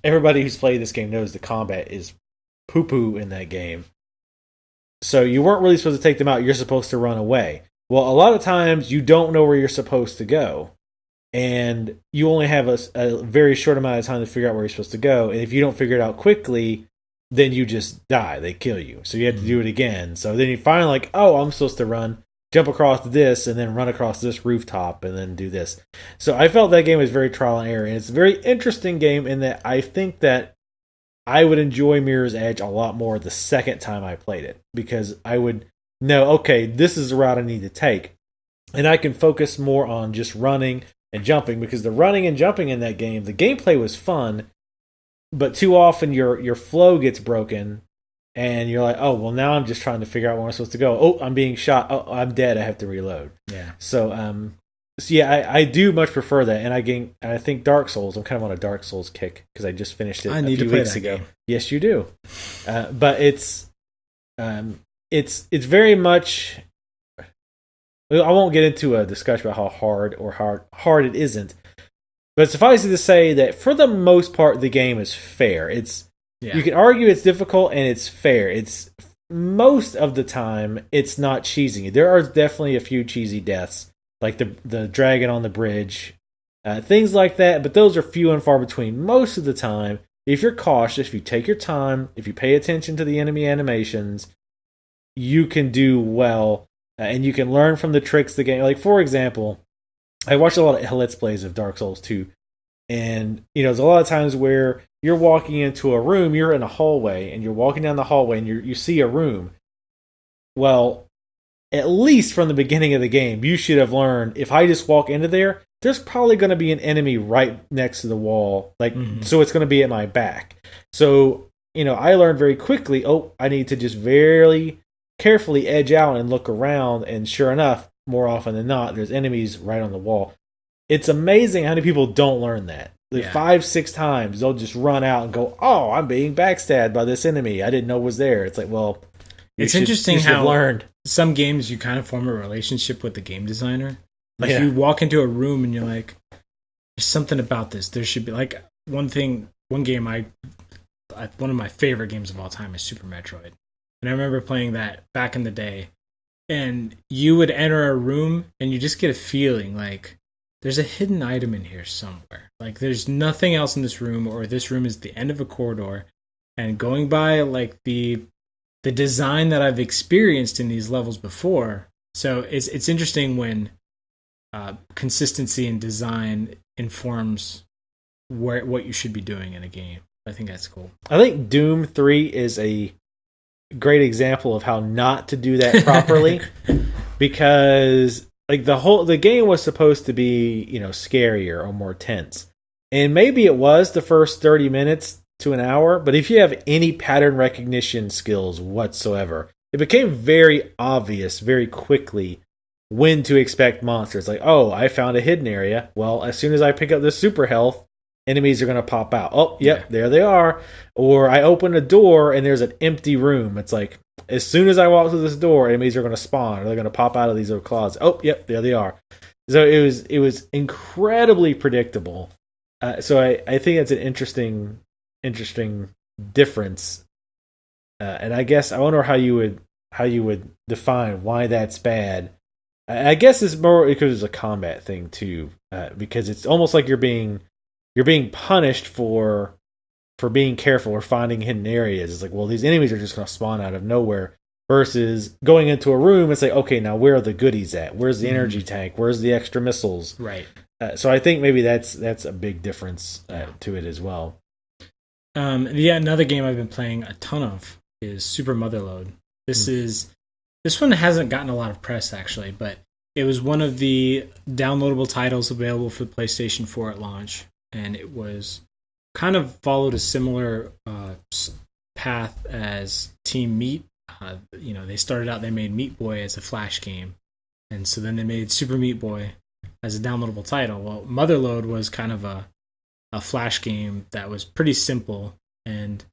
everybody who's played this game knows the combat is poo-poo in that game. So you weren't really supposed to take them out. You're supposed to run away. Well, a lot of times you don't know where you're supposed to go, and you only have a very short amount of time to figure out where you're supposed to go. And if you don't figure it out quickly, then you just die. They kill you. So you have to do it again. So then you finally like, oh, I'm supposed to jump across this, and then run across this rooftop, and then do this. So I felt that game was very trial and error, and it's a very interesting game in that I think that I would enjoy Mirror's Edge a lot more the second time I played it, because I would know, okay, this is the route I need to take, and I can focus more on just running and jumping, because the running and jumping in that game, the gameplay was fun, but too often your flow gets broken. And you're like, oh, well, now I'm just trying to figure out where I'm supposed to go. Oh, I'm being shot. Oh, I'm dead. I have to reload. Yeah. So I do much prefer that. And I think Dark Souls, I'm kind of on a Dark Souls kick, because I just finished it a few weeks ago. Game. Yes, you do. But it's very much. I won't get into a discussion about how hard it isn't. But suffice it to say that for the most part, the game is fair. You can argue it's difficult, and it's fair. It's most of the time it's not cheesy. There are definitely a few cheesy deaths, like the dragon on the bridge, things like that. But those are few and far between. Most of the time, if you're cautious, if you take your time, if you pay attention to the enemy animations, you can do well, and you can learn from the tricks the game. Like, for example, I watched a lot of Let's Plays of Dark Souls 2, and there's a lot of times where you're walking into a room, you're in a hallway, and you're walking down the hallway, and you see a room. Well, at least from the beginning of the game, you should have learned, if I just walk into there, there's probably going to be an enemy right next to the wall, so it's going to be at my back. So, I learned very quickly, I need to just very carefully edge out and look around, and sure enough, more often than not, there's enemies right on the wall. It's amazing how many people don't learn that. 5-6 times they'll just run out and go, oh, I'm being backstabbed by this enemy I didn't know was there. It's like, well, it's interesting how learned. Some games you kind of form a relationship with the game designer. Like, you walk into a room and you're like, there's something about this. There should be, like, one of my favorite games of all time is Super Metroid. And I remember playing that back in the day, and you would enter a room and you just get a feeling like, there's a hidden item in here somewhere. Like there's nothing else in this room, or this room is the end of a corridor. And going by like the design that I've experienced in these levels before, so it's interesting when consistency in design informs what you should be doing in a game. I think that's cool. I think Doom 3 is a great example of how not to do that properly because like the game was supposed to be, scarier or more tense. And maybe it was the first 30 minutes to an hour, but if you have any pattern recognition skills whatsoever, it became very obvious very quickly when to expect monsters. Like, oh, I found a hidden area. Well, as soon as I pick up the super health, enemies are going to pop out. Oh, yep, there they are. Or I open a door and there's an empty room. It's like, as soon as I walk through this door, enemies are going to spawn. Or they're going to pop out of these little closets. Oh, yep, there they are. So it was incredibly predictable. So I think that's an interesting difference. And I guess I wonder how you would define why that's bad. I guess it's more because it's a combat thing too, because it's almost like you're being punished for being careful or finding hidden areas. It's like, well, these enemies are just going to spawn out of nowhere. Versus going into a room and say, okay, now where are the goodies at? Where's the energy tank? Where's the extra missiles? Right. So I think maybe that's a big difference to it as well. Another game I've been playing a ton of is Super Motherload. This one hasn't gotten a lot of press actually, but it was one of the downloadable titles available for the PlayStation 4 at launch, and it was kind of followed a similar path as Team Meat. They started out, they made Meat Boy as a Flash game, and so then they made Super Meat Boy as a downloadable title. Well, Motherload was kind of a Flash game that was pretty simple, and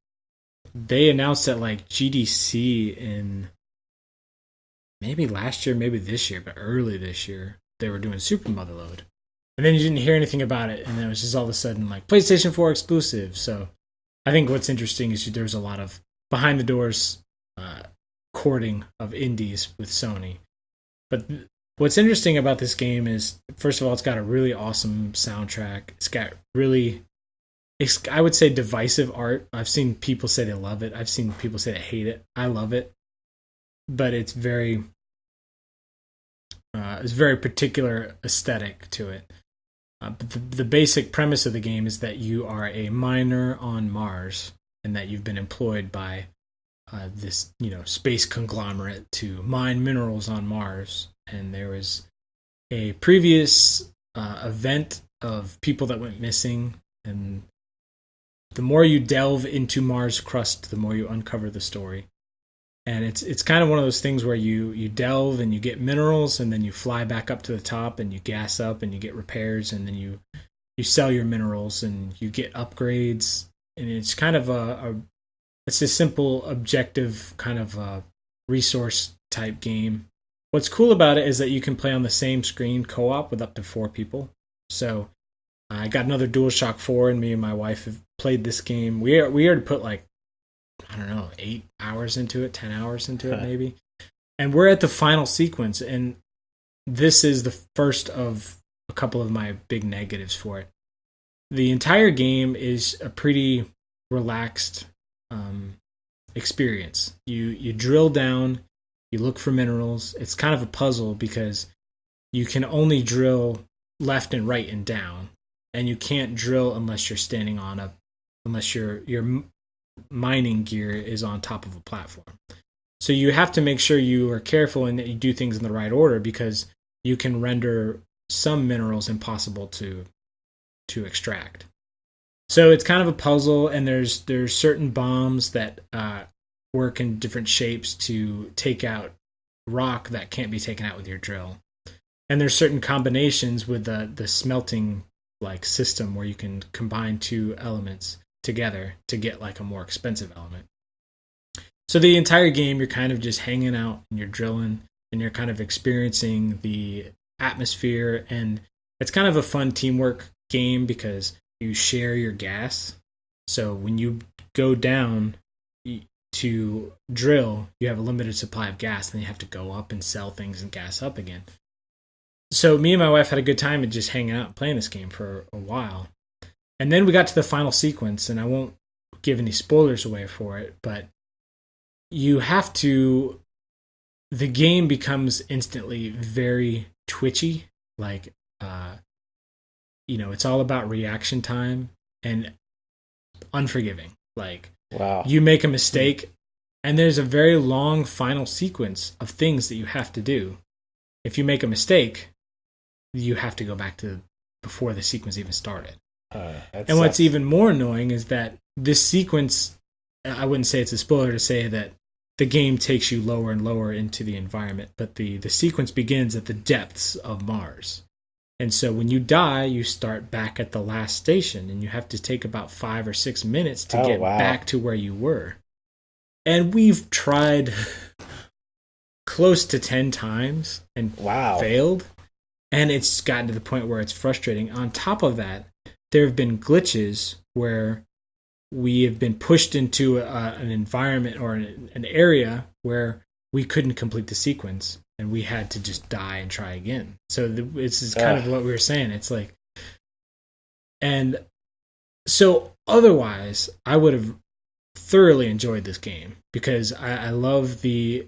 they announced at like GDC in maybe last year, maybe this year, but early this year, they were doing Super Motherload. And then you didn't hear anything about it, and then it was just all of a sudden like PlayStation 4 exclusive. So I think what's interesting is there's a lot of behind the doors courting of indies with Sony. But what's interesting about this game is, first of all, it's got a really awesome soundtrack. It's got I would say divisive art. I've seen people say they love it. I've seen people say they hate it. I love it. But it's very particular aesthetic to it. But the basic premise of the game is that you are a miner on Mars, and that you've been employed by this space conglomerate to mine minerals on Mars. And there was a previous event of people that went missing, and the more you delve into Mars crust, the more you uncover the story. And it's kind of one of those things where you delve and you get minerals, and then you fly back up to the top and you gas up and you get repairs, and then you sell your minerals and you get upgrades. And it's kind of it's a simple objective kind of resource type game. What's cool about it is that you can play on the same screen co-op with up to 4 people. So I got another DualShock 4, and me and my wife have played this game. We already put 8 hours into it, 10 hours into it maybe. And we're at the final sequence, and this is the first of a couple of my big negatives for it. The entire game is a pretty relaxed experience. You drill down, you look for minerals. It's kind of a puzzle because you can only drill left and right and down, and you can't drill unless you're standing on unless your mining gear is on top of a platform. So you have to make sure you are careful and that you do things in the right order, because you can render some minerals impossible to extract. So it's kind of a puzzle, and there's certain bombs that work in different shapes to take out rock that can't be taken out with your drill. And there's certain combinations with the smelting system where you can combine 2 elements together to get a more expensive element. So the entire game, you're kind of just hanging out and you're drilling, and you're kind of experiencing the atmosphere, and it's kind of a fun teamwork game because you share your gas. So when you go down to drill, you have a limited supply of gas, then you have to go up and sell things and gas up again. so me and my wife had a good time and just hanging out and playing this game for a while. And then we got to the final sequence, and I won't give any spoilers away for it, but you have to. The game becomes instantly very twitchy. Like, it's all about reaction time and unforgiving. Like, wow, you make a mistake, and there's a very long final sequence of things that you have to do. If you make a mistake, you have to go back to before the sequence even started. And what's even more annoying is that this sequence, I wouldn't say it's a spoiler to say that the game takes you lower and lower into the environment, but the sequence begins at the depths of Mars. And so when you die, you start back at the last station, and you have to take about 5 or 6 minutes to get back to where you were. And we've tried close to 10 times and failed. And it's gotten to the point where it's frustrating. On top of that, there have been glitches where we have been pushed into an environment or an area where we couldn't complete the sequence, and we had to just die and try again. So this is kind of what we were saying. It's like, and so otherwise, I would have thoroughly enjoyed this game because I love the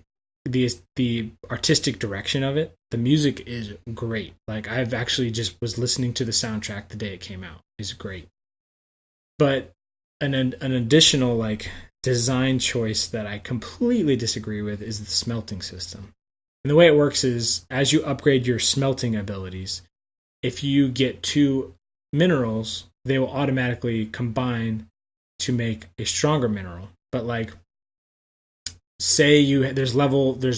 artistic direction of it. The music is great. Like, I've actually just was listening to the soundtrack the day it came out. It's great. But an additional like design choice that I completely disagree with is the smelting system. And the way it works is, as you upgrade your smelting abilities, if you get 2 minerals, they will automatically combine to make a stronger mineral. But like, say there's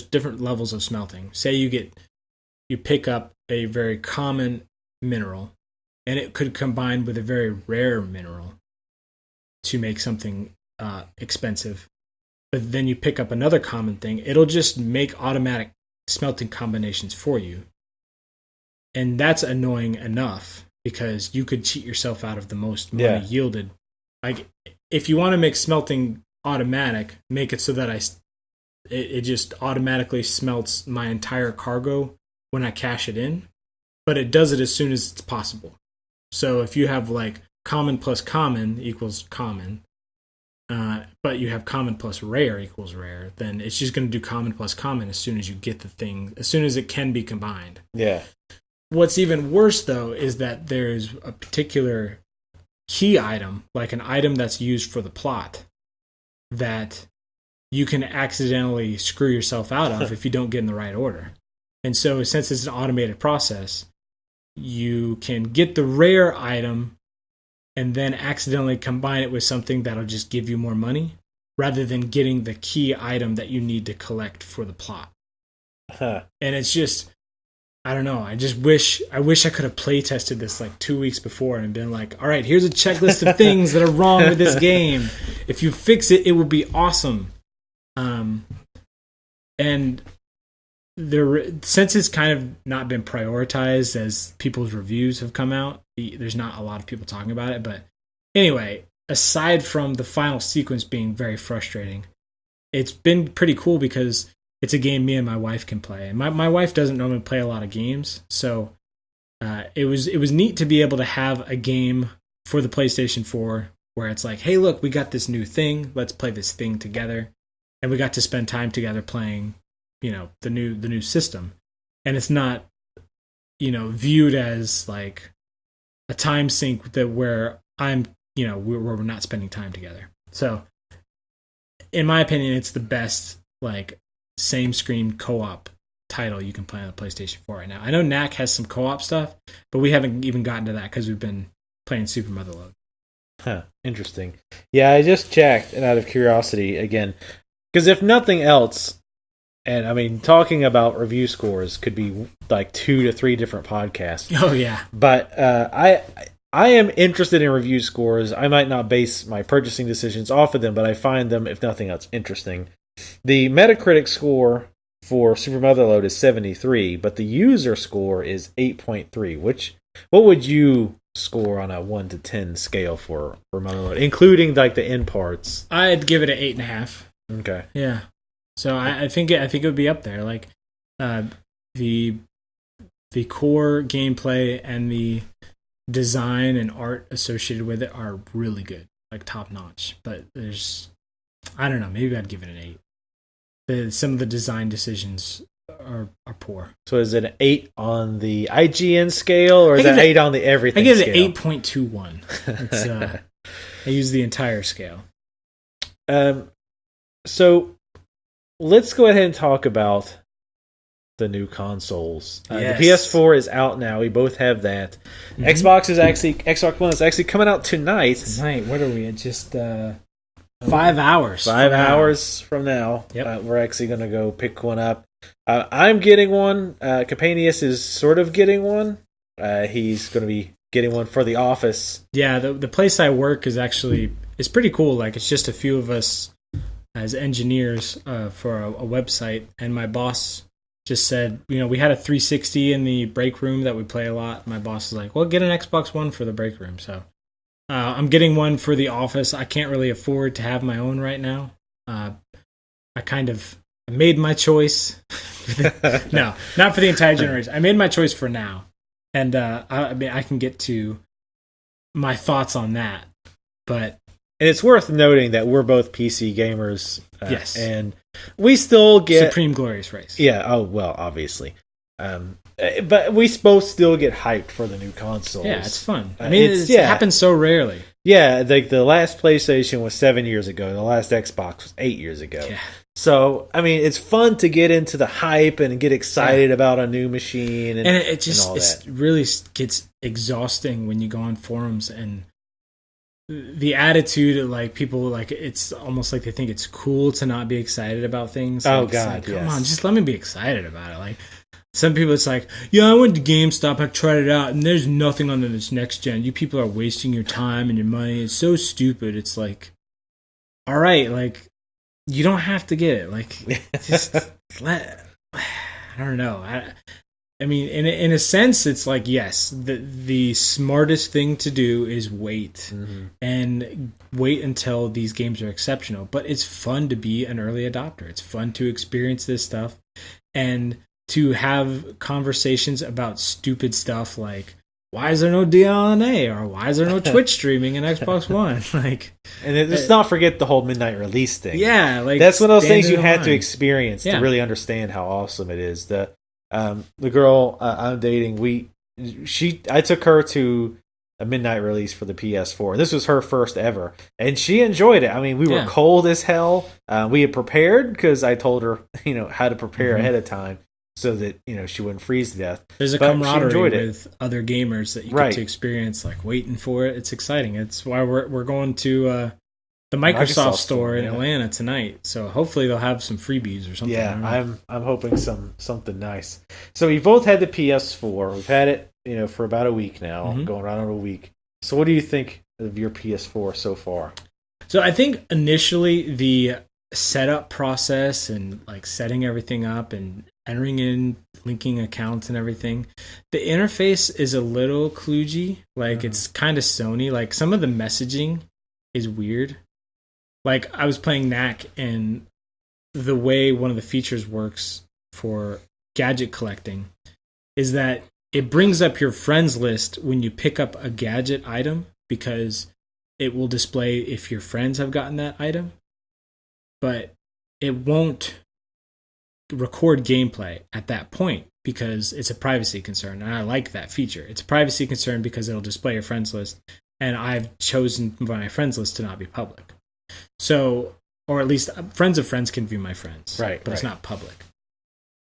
different levels of smelting. Say you pick up a very common mineral, and it could combine with a very rare mineral to make something expensive. But then you pick up another common thing, it'll just make automatic smelting combinations for you. And that's annoying enough because you could cheat yourself out of the most money yielded. Like, if you want to make smelting automatic, make it so that it just automatically smelts my entire cargo when I cash it in, but it does it as soon as it's possible. So if you have like common plus common equals common, but you have common plus rare equals rare, then it's just going to do common plus common as soon as you get the thing, as soon as it can be combined. Yeah. What's even worse, though, is that there's a particular key item, like an item that's used for the plot, that you can accidentally screw yourself out of if you don't get in the right order. And so since it's an automated process, you can get the rare item and then accidentally combine it with something that'll just give you more money, rather than getting the key item that you need to collect for the plot. And it's just, I don't know. I wish I could have play tested this like 2 weeks before and been like, all right, here's a checklist of things that are wrong with this game. If you fix it, it will be awesome. And since it's kind of not been prioritized as people's reviews have come out, there's not a lot of people talking about it. But anyway, aside from the final sequence being very frustrating, it's been pretty cool because it's a game me and my wife can play. And my wife doesn't normally play a lot of games, so it was neat to be able to have a game for the PlayStation 4 where it's like, hey, look, we got this new thing. Let's play this thing together. And we got to spend time together playing, the new system. And it's not, viewed as like a time sink where I'm, where we're not spending time together. So in my opinion, it's the best like same screen co-op title you can play on the PlayStation 4 right now. I know Knack has some co-op stuff, but we haven't even gotten to that because we've been playing Super Motherload. Huh, interesting. Yeah, I just checked, and out of curiosity, again, because if nothing else, and I mean, talking about review scores could be like 2 to 3 different podcasts. Oh, yeah. But I am interested in review scores. I might not base my purchasing decisions off of them, but I find them, if nothing else, interesting. The Metacritic score for Super Motherload is 73, but the user score is 8.3. What would you score on a 1 to 10 scale for Motherload, including like the end parts? I'd give it an 8.5. Okay. Yeah. So I think it would be up there. Like the the core gameplay and the design and art associated with it are really good, like top notch. But I don't know, maybe I'd give it an 8. Some of the design decisions are poor. So is it an 8 on the IGN scale, or is it 8 on the everything scale? I give it 8.21. I use the entire scale. So let's go ahead and talk about the new consoles. Yes. The PS4 is out now. We both have that. Mm-hmm. Xbox One is actually coming out tonight. What are we at? Just 5 hours. 5 hours from now. Yep. We're actually going to go pick one up. I'm getting one. Capanius is sort of getting one. He's going to be getting one for the office. Yeah, the place I work is pretty cool. Like, it's just a few of us as engineers for a website, and my boss just said, we had a 360 in the break room that we play a lot. My boss is like, well, get an Xbox One for the break room. So I'm getting one for the office. I can't really afford to have my own right now. I kind of made my choice. No, not for the entire generation. I made my choice for now. And I can get to my thoughts on that. But it's worth noting that we're both PC gamers. Yes. And we still get Supreme Glorious Race. Yeah. Oh, well, obviously. But we both still get hyped for the new consoles. Yeah, it's fun. I mean, it happens so rarely. Yeah, the last PlayStation was 7 years ago. The last Xbox was 8 years ago. Yeah. So, I mean, it's fun to get into the hype and get excited about a new machine. And it really gets exhausting when you go on forums and the attitude of, like, people, like, it's almost like they think it's cool to not be excited about things. Oh, like, God, come on, just let me be excited about it. Like, some people, it's like, yeah, I went to GameStop, I tried it out, and there's nothing on this next gen. You people are wasting your time and your money. It's so stupid. It's like, all right, like, you don't have to get it. Like, just I don't know. I mean, in a sense, it's like, yes, the smartest thing to do is wait and wait until these games are exceptional. But it's fun to be an early adopter. It's fun to experience this stuff and to have conversations about stupid stuff like, why is there no DLNA, or why is there no Twitch streaming in Xbox One? Like, and let's not forget the whole midnight release thing. Yeah, like, that's one of those things you had to experience to really understand how awesome it is. The girl I'm dating, I took her to a midnight release for the PS4. This was her first ever, and she enjoyed it. I mean, we were cold as hell. We had prepared because I told her, how to prepare ahead of time, so that she wouldn't freeze to death. There's a camaraderie with other gamers that you get to experience, like waiting for it. It's exciting. It's why we're going to the Microsoft store in Atlanta tonight. So hopefully they'll have some freebies or something. Yeah, I'm hoping something nice. So we both had the PS4. We've had it for about a week now, going around on a week. So what do you think of your PS4 so far? So I think initially the setup process and like setting everything up and entering in, linking accounts and everything, the interface is a little kludgy. Like, it's kind of Sony. Like, some of the messaging is weird. Like, I was playing Knack, and the way one of the features works for gadget collecting is that it brings up your friends list when you pick up a gadget item, because it will display if your friends have gotten that item, but it won't record gameplay at that point because it's a privacy concern. And I like that feature. It's a privacy concern because it'll display your friends list, and I've chosen my friends list to not be public. So, or at least friends of friends can view my friends, right? But it's not public.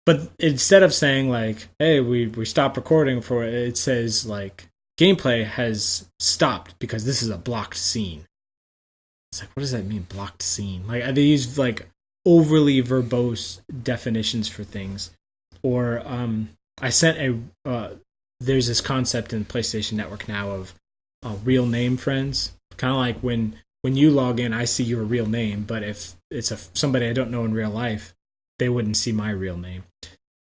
But instead of saying like, "Hey, we stopped recording for it," it says like, "Gameplay has stopped because this is a blocked scene." It's like, what does that mean, blocked scene? Like, they use like overly verbose definitions for things. Or I sent there's this concept in PlayStation Network now of real name friends. Kind of like when you log in, I see your real name, but if it's somebody I don't know in real life, they wouldn't see my real name.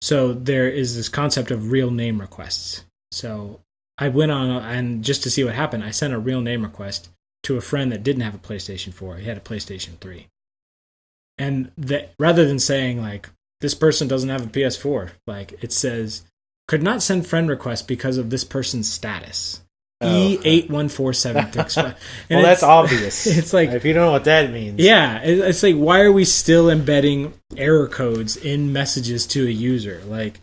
So there is this concept of real name requests. So I went on, and just to see what happened, I sent a real name request to a friend that didn't have a PlayStation 4. He had a PlayStation 3. And rather than saying like, this person doesn't have a PS4, like, it says, could not send friend requests because of this person's status. Oh. E814765. Well, that's obvious. It's like, if you don't know what that means. Yeah, it's like, why are we still embedding error codes in messages to a user? Like,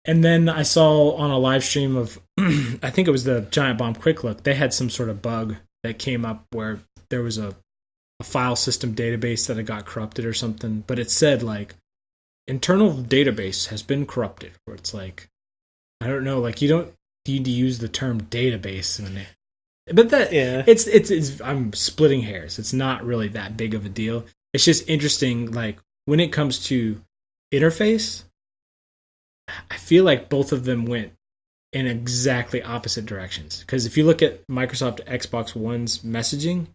and then I saw on a live stream of, I think it was the Giant Bomb Quick Look, they had some sort of bug that came up where there was a file system database that had got corrupted or something, but it said like, internal database has been corrupted, where it's like, I don't know, like you don't need to use the term database but that it's I'm splitting hairs. It's not really that big of a deal. It's just interesting, like when it comes to interface, I feel like both of them went in exactly opposite directions. Because if you look at Microsoft Xbox One's messaging,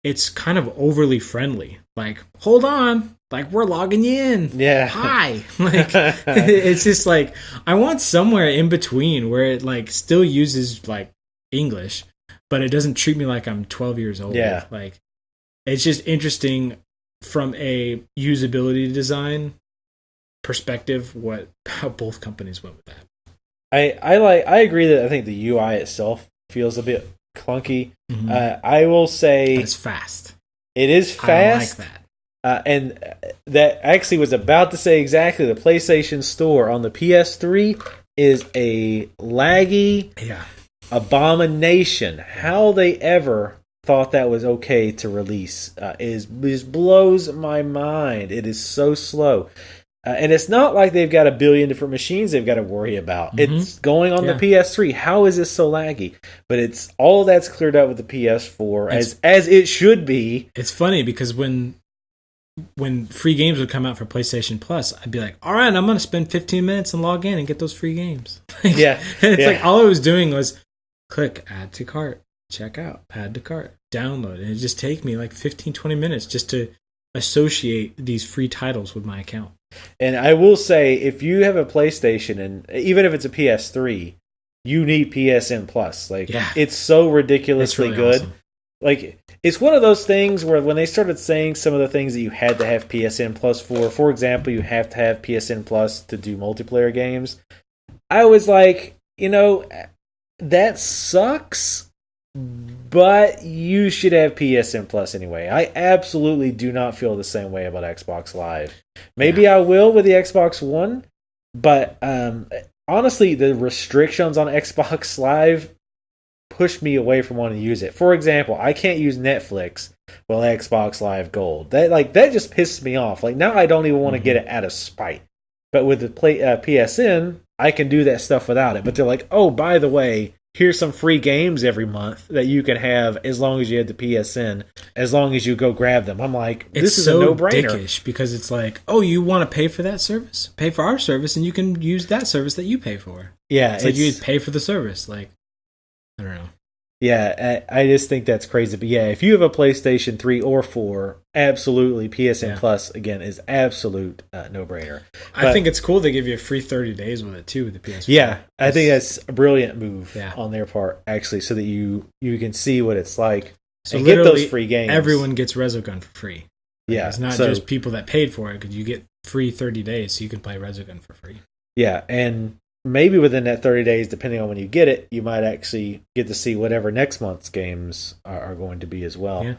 it's kind of overly friendly. Like, hold on, like we're logging you in. Yeah. Hi. Like, it's just like, I want somewhere in between where it like still uses like English, but it doesn't treat me like I'm 12 years old. Yeah. Like, it's just interesting from a usability design perspective how both companies went with that. I agree that I think the UI itself feels a bit clunky. Mm-hmm. I will say it's fast. It is fast. I like that. And that actually was about to say exactly, the PlayStation Store on the PS3 is a laggy abomination. How they ever thought that was okay to release just blows my mind. It is so slow. And it's not like they've got a billion different machines they've got to worry about. Mm-hmm. It's going on the PS3. How is this so laggy? But it's all of that's cleared up with the PS4 as it should be. It's funny because when free games would come out for PlayStation Plus, I'd be like, all right, I'm going to spend 15 minutes and log in and get those free games. Like all I was doing was click, add to cart, check out, add to cart, download. And it just take me like 15, 20 minutes just to associate these free titles with my account. And I will say, if you have a PlayStation, and even if it's a PS3, you need PSN Plus. Like, it's so ridiculously really good. Awesome. Like, it's one of those things where when they started saying some of the things that you had to have PSN Plus for example, you have to have PSN Plus to do multiplayer games, I was like, that sucks, but you should have PSN Plus anyway. I absolutely do not feel the same way about Xbox Live. Maybe I will with the Xbox One, but honestly, the restrictions on Xbox Live push me away from wanting to use it. For example, I can't use Netflix with Xbox Live Gold. That just pisses me off. Like, now I don't even want to get it out of spite. But with the PSN, I can do that stuff without it. But they're like, oh, by the way, here's some free games every month that you can have as long as you have the PSN, as long as you go grab them. I'm like, this is a no-brainer. It's so dickish because it's like, oh, you want to pay for that service? Pay for our service and you can use that service that you pay for. Yeah. It's like you pay for the service. Like, I don't know. Yeah, I just think that's crazy. But yeah, if you have a PlayStation 3 or 4, absolutely, PSN Plus, again, is absolute no-brainer. I think it's cool they give you a free 30 days with it, too, with the PS4. Yeah, I think that's a brilliant move on their part, actually, so that you can see what it's like and get those free games. Everyone gets Resogun for free. Yeah. It's not just people that paid for it, because you get free 30 days, so you can play Resogun for free. Yeah, and maybe within that 30 days, depending on when you get it, you might actually get to see whatever next month's games are going to be as well. Yeah.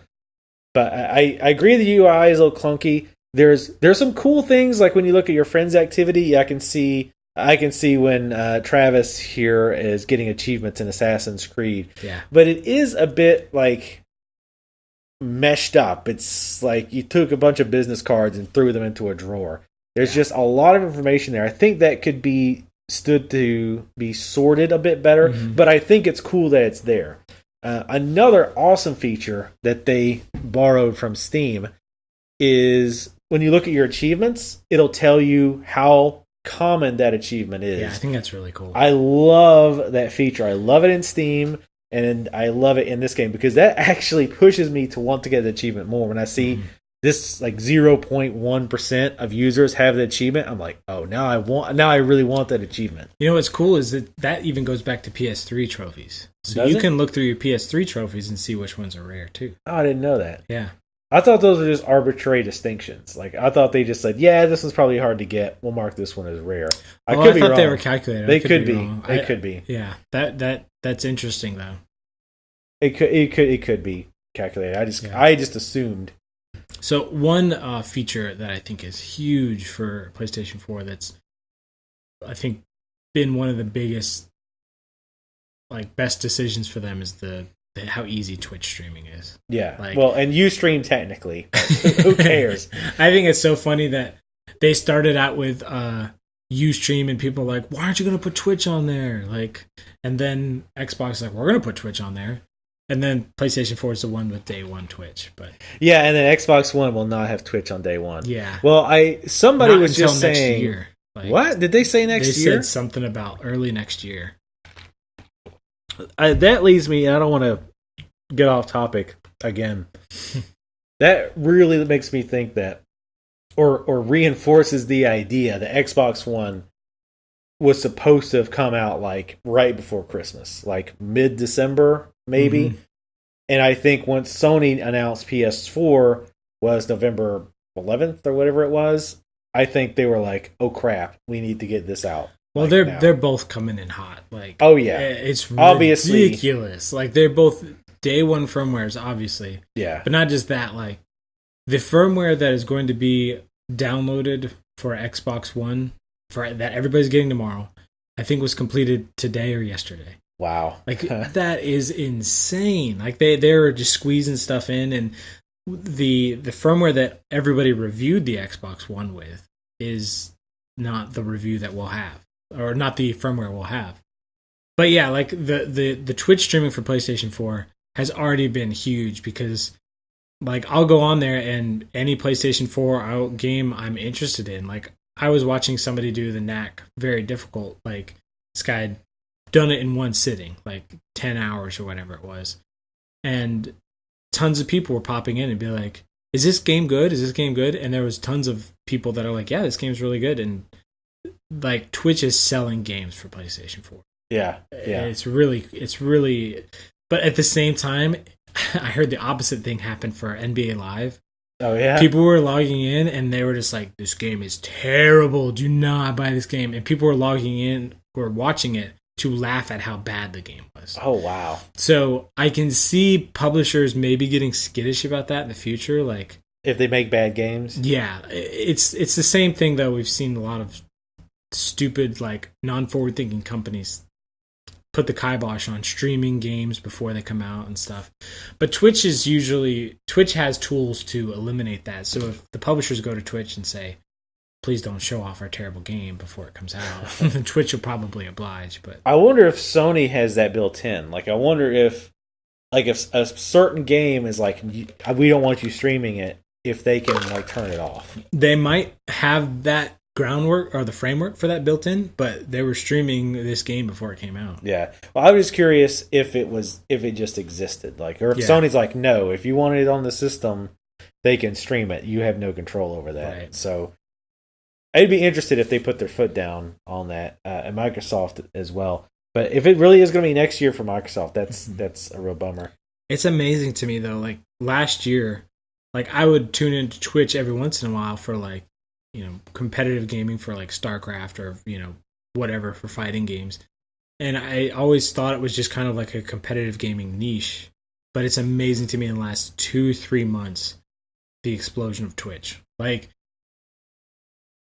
But I agree the UI is a little clunky. There's some cool things, like when you look at your friends' activity, I can see when Travis here is getting achievements in Assassin's Creed. Yeah. But it is a bit like meshed up. It's like you took a bunch of business cards and threw them into a drawer. There's just a lot of information there. I think that could be stood to be sorted a bit better, but I think it's cool that it's there. Another awesome feature that they borrowed from Steam is when you look at your achievements, it'll tell you how common that achievement is. Yeah, I think that's really cool. I love that feature. I love it in Steam, and I love it in this game because that actually pushes me to want to get the achievement more. When I see this like 0.1% of users have the achievement, I'm like, oh, now I really want that achievement. You know what's cool is that even goes back to PS3 trophies. So you can look through your PS3 trophies and see which ones are rare too. Oh, I didn't know that. Yeah. I thought those were just arbitrary distinctions. Like I thought they just said, "Yeah, this one's probably hard to get. We'll mark this one as rare." I thought they were calculated. They could be. They could be. Yeah, that's interesting though. It could be calculated. I just assumed. So one feature that I think is huge for PlayStation 4 that's I think been one of the biggest best decisions for them is the how easy Twitch streaming is. Yeah. And you stream technically. Who cares? I think it's so funny that they started out with Ustream and people are like, why aren't you going to put Twitch on there? And then Xbox is like, we're going to put Twitch on there. And then PlayStation 4 is the one with day one Twitch. But yeah, and then Xbox One will not have Twitch on day one. Yeah. Well, somebody not was just saying next year. What? Did they say next year? They said something about early next year. That leads me, I don't want to get off topic again. That really makes me think that, or reinforces the idea that Xbox One was supposed to have come out right before Christmas, mid-December, maybe. Mm-hmm. And I think once Sony announced PS4 was November 11th or whatever it was, I think they were like, "Oh crap, we need to get this out." Well, they're both coming in hot. Oh yeah, it's obviously ridiculous. They're both day one firmwares, obviously. Yeah, but not just that. The firmware that is going to be downloaded for Xbox One that everybody's getting tomorrow, I think was completed today or yesterday. Wow, that is insane. They're just squeezing stuff in, and the firmware that everybody reviewed the Xbox One with is not the review that we'll have, or not the firmware we'll have. But yeah, the Twitch streaming for PlayStation 4 has already been huge because I'll go on there and any PlayStation 4 game I'm interested in. I was watching somebody do the Knack very difficult. This guy had done it in one sitting, 10 hours or whatever it was. And tons of people were popping in and be like, is this game good? Is this game good? And there was tons of people that are like, yeah, this game's really good. And Twitch is selling games for PlayStation 4. Yeah. It's really, but at the same time, I heard the opposite thing happen for NBA Live. Oh yeah. People were logging in and they were just like, this game is terrible. Do not buy this game. And people were logging in, were watching it to laugh at how bad the game was. Oh wow. So I can see publishers maybe getting skittish about that in the future. If they make bad games. Yeah. It's the same thing though. We've seen a lot of stupid, non-forward thinking companies put the kibosh on streaming games before they come out and stuff. But Twitch has tools to eliminate that. So if the publishers go to Twitch and say, please don't show off our terrible game before it comes out, Twitch will probably oblige. But I wonder if Sony has that built in. I wonder if a certain game is we don't want you streaming it, if they can turn it off. They might have that groundwork or the framework for that built in, but they were streaming this game before it came out. Yeah. Well, I was just curious if it just existed, or if Sony's no, if you wanted it on the system, they can stream it. You have no control over that. Right. So I'd be interested if they put their foot down on that, and Microsoft as well. But if it really is going to be next year for Microsoft, that's a real bummer. It's amazing to me though. Last year, I would tune into Twitch every once in a while for competitive gaming for StarCraft or whatever for fighting games, and I always thought it was just kind of a competitive gaming niche. But it's amazing to me in the last 2-3 months the explosion of Twitch.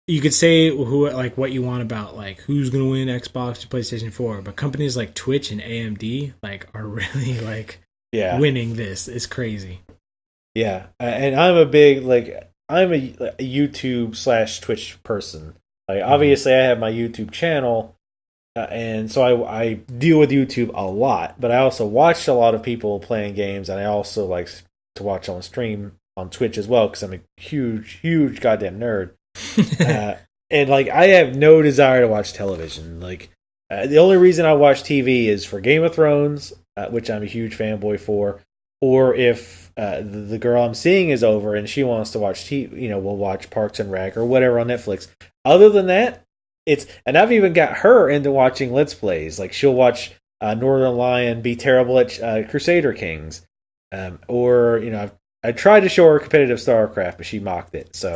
You could say what you want about who's gonna win Xbox or PlayStation 4, but companies like Twitch and AMD are really winning this. It's crazy. Yeah, and I'm a big I'm a YouTube / Twitch person. Obviously, I have my YouTube channel, and so I deal with YouTube a lot. But I also watch a lot of people playing games, and I also like to watch on stream on Twitch as well because I'm a huge goddamn nerd. And I have no desire to watch television. The only reason I watch TV is for Game of Thrones, which I'm a huge fanboy for, or if the girl I'm seeing is over and she wants to watch TV, we'll watch Parks and Rec or whatever on Netflix. Other than that, and I've even got her into watching Let's Plays. She'll watch Northern Lion be terrible at Crusader Kings, or I've I tried to show her competitive StarCraft, but she mocked it, so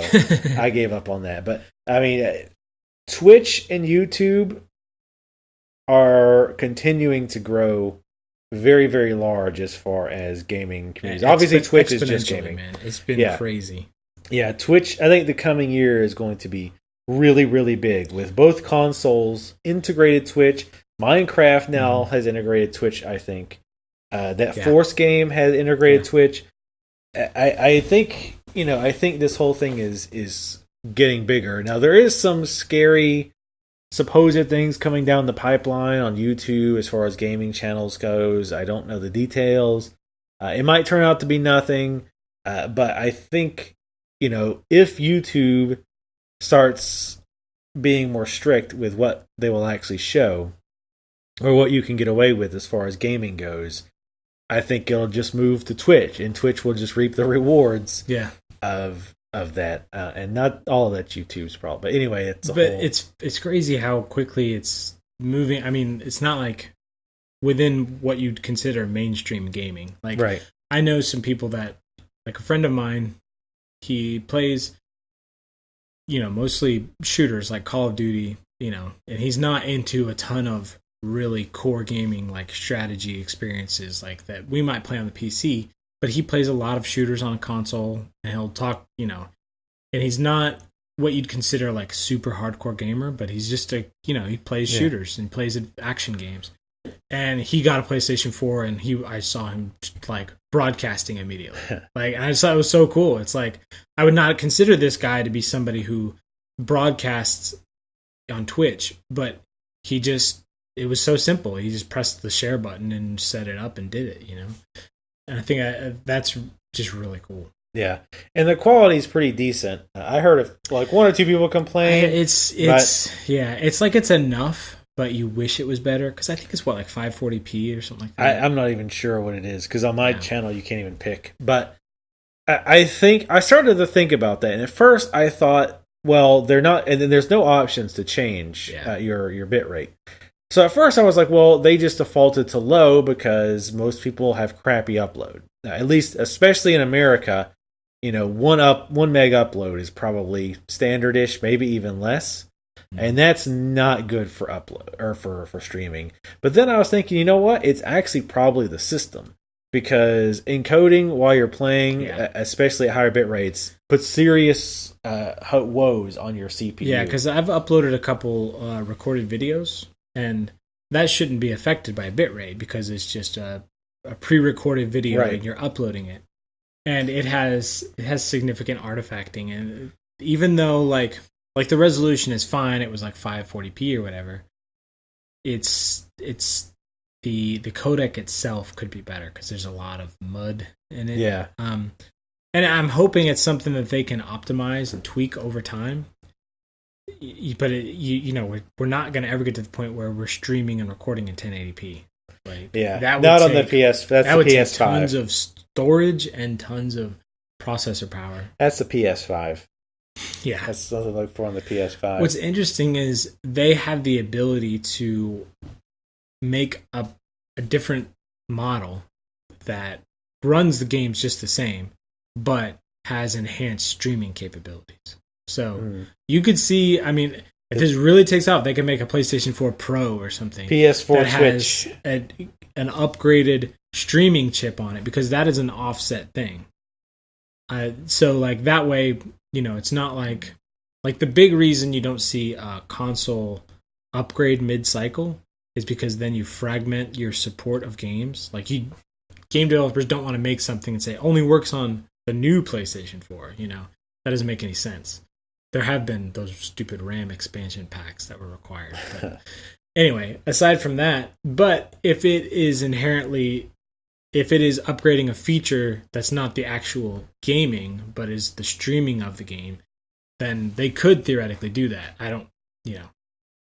I gave up on that. But I mean, Twitch and YouTube are continuing to grow very, very large as far as gaming communities. Obviously, Twitch is just gaming. Man. It's been crazy. Yeah, Twitch, I think the coming year is going to be really, really big with both consoles, integrated Twitch. Minecraft now has integrated Twitch, I think. Force game has integrated Twitch. I think, I think this whole thing is getting bigger. Now, there is some scary supposed things coming down the pipeline on YouTube as far as gaming channels goes. I don't know the details. It might turn out to be nothing, but I think, if YouTube starts being more strict with what they will actually show or what you can get away with as far as gaming goes, I think it'll just move to Twitch, and Twitch will just reap the rewards of that, and not all of that YouTube's problem. But anyway, it's crazy how quickly it's moving. I mean, it's not like within what you'd consider mainstream gaming. Like, I know some people that, like a friend of mine, he plays, mostly shooters like Call of Duty, and he's not into a ton of really core gaming like strategy experiences like that we might play on the PC, but he plays a lot of shooters on a console, and he'll talk, and he's not what you'd consider like super hardcore gamer, but he's just he plays shooters and plays action games. And he got a PlayStation 4, and I saw him like broadcasting immediately. Like, and I just thought it was so cool. It's like, I would not consider this guy to be somebody who broadcasts on Twitch, but it was so simple. He just pressed the share button and set it up and did it, And I think that's just really cool. Yeah, and the quality is pretty decent. I heard of like one or two people complain. It's like it's enough, but you wish it was better, because I think it's like 540p or something like that. I'm not even sure what it is, because on my channel you can't even pick. But I think I started to think about that, and at first I thought, well, they're not, and then there's no options to change your bit rate. So at first I was like, well, they just defaulted to low because most people have crappy upload. At least, especially in America, 1 meg upload is probably standardish, maybe even less. And that's not good for upload or for streaming. But then I was thinking, you know what? It's actually probably the system, because encoding while you're playing, especially at higher bit rates, puts serious woes on your CPU. Yeah, because I've uploaded a couple recorded videos, and that shouldn't be affected by bit rate, because it's just a pre-recorded video and you're uploading it, and it has significant artifacting, and even though like the resolution is fine, it was like 540p or whatever, it's the codec itself could be better, because there's a lot of mud in it. And I'm hoping it's something that they can optimize and tweak over time. But we're not going to ever get to the point where we're streaming and recording in 1080p. Like, that would on the PS. That's the PS5. Take tons of storage and tons of processor power. That's the PS5. Yeah, that's something to look for on the PS5. What's interesting is they have the ability to make a different model that runs the games just the same, but has enhanced streaming capabilities. So you could see, I mean, if this really takes off, they can make a PlayStation 4 Pro or something. PS4 that Switch. Has an upgraded streaming chip on it, because that is an offset thing. So like that way, it's not like the big reason you don't see a console upgrade mid-cycle is because then you fragment your support of games. Like game developers don't want to make something and say only works on the new PlayStation 4. That doesn't make any sense. There have been those stupid RAM expansion packs that were required. But anyway, aside from that, but if it is upgrading a feature that's not the actual gaming, but is the streaming of the game, then they could theoretically do that.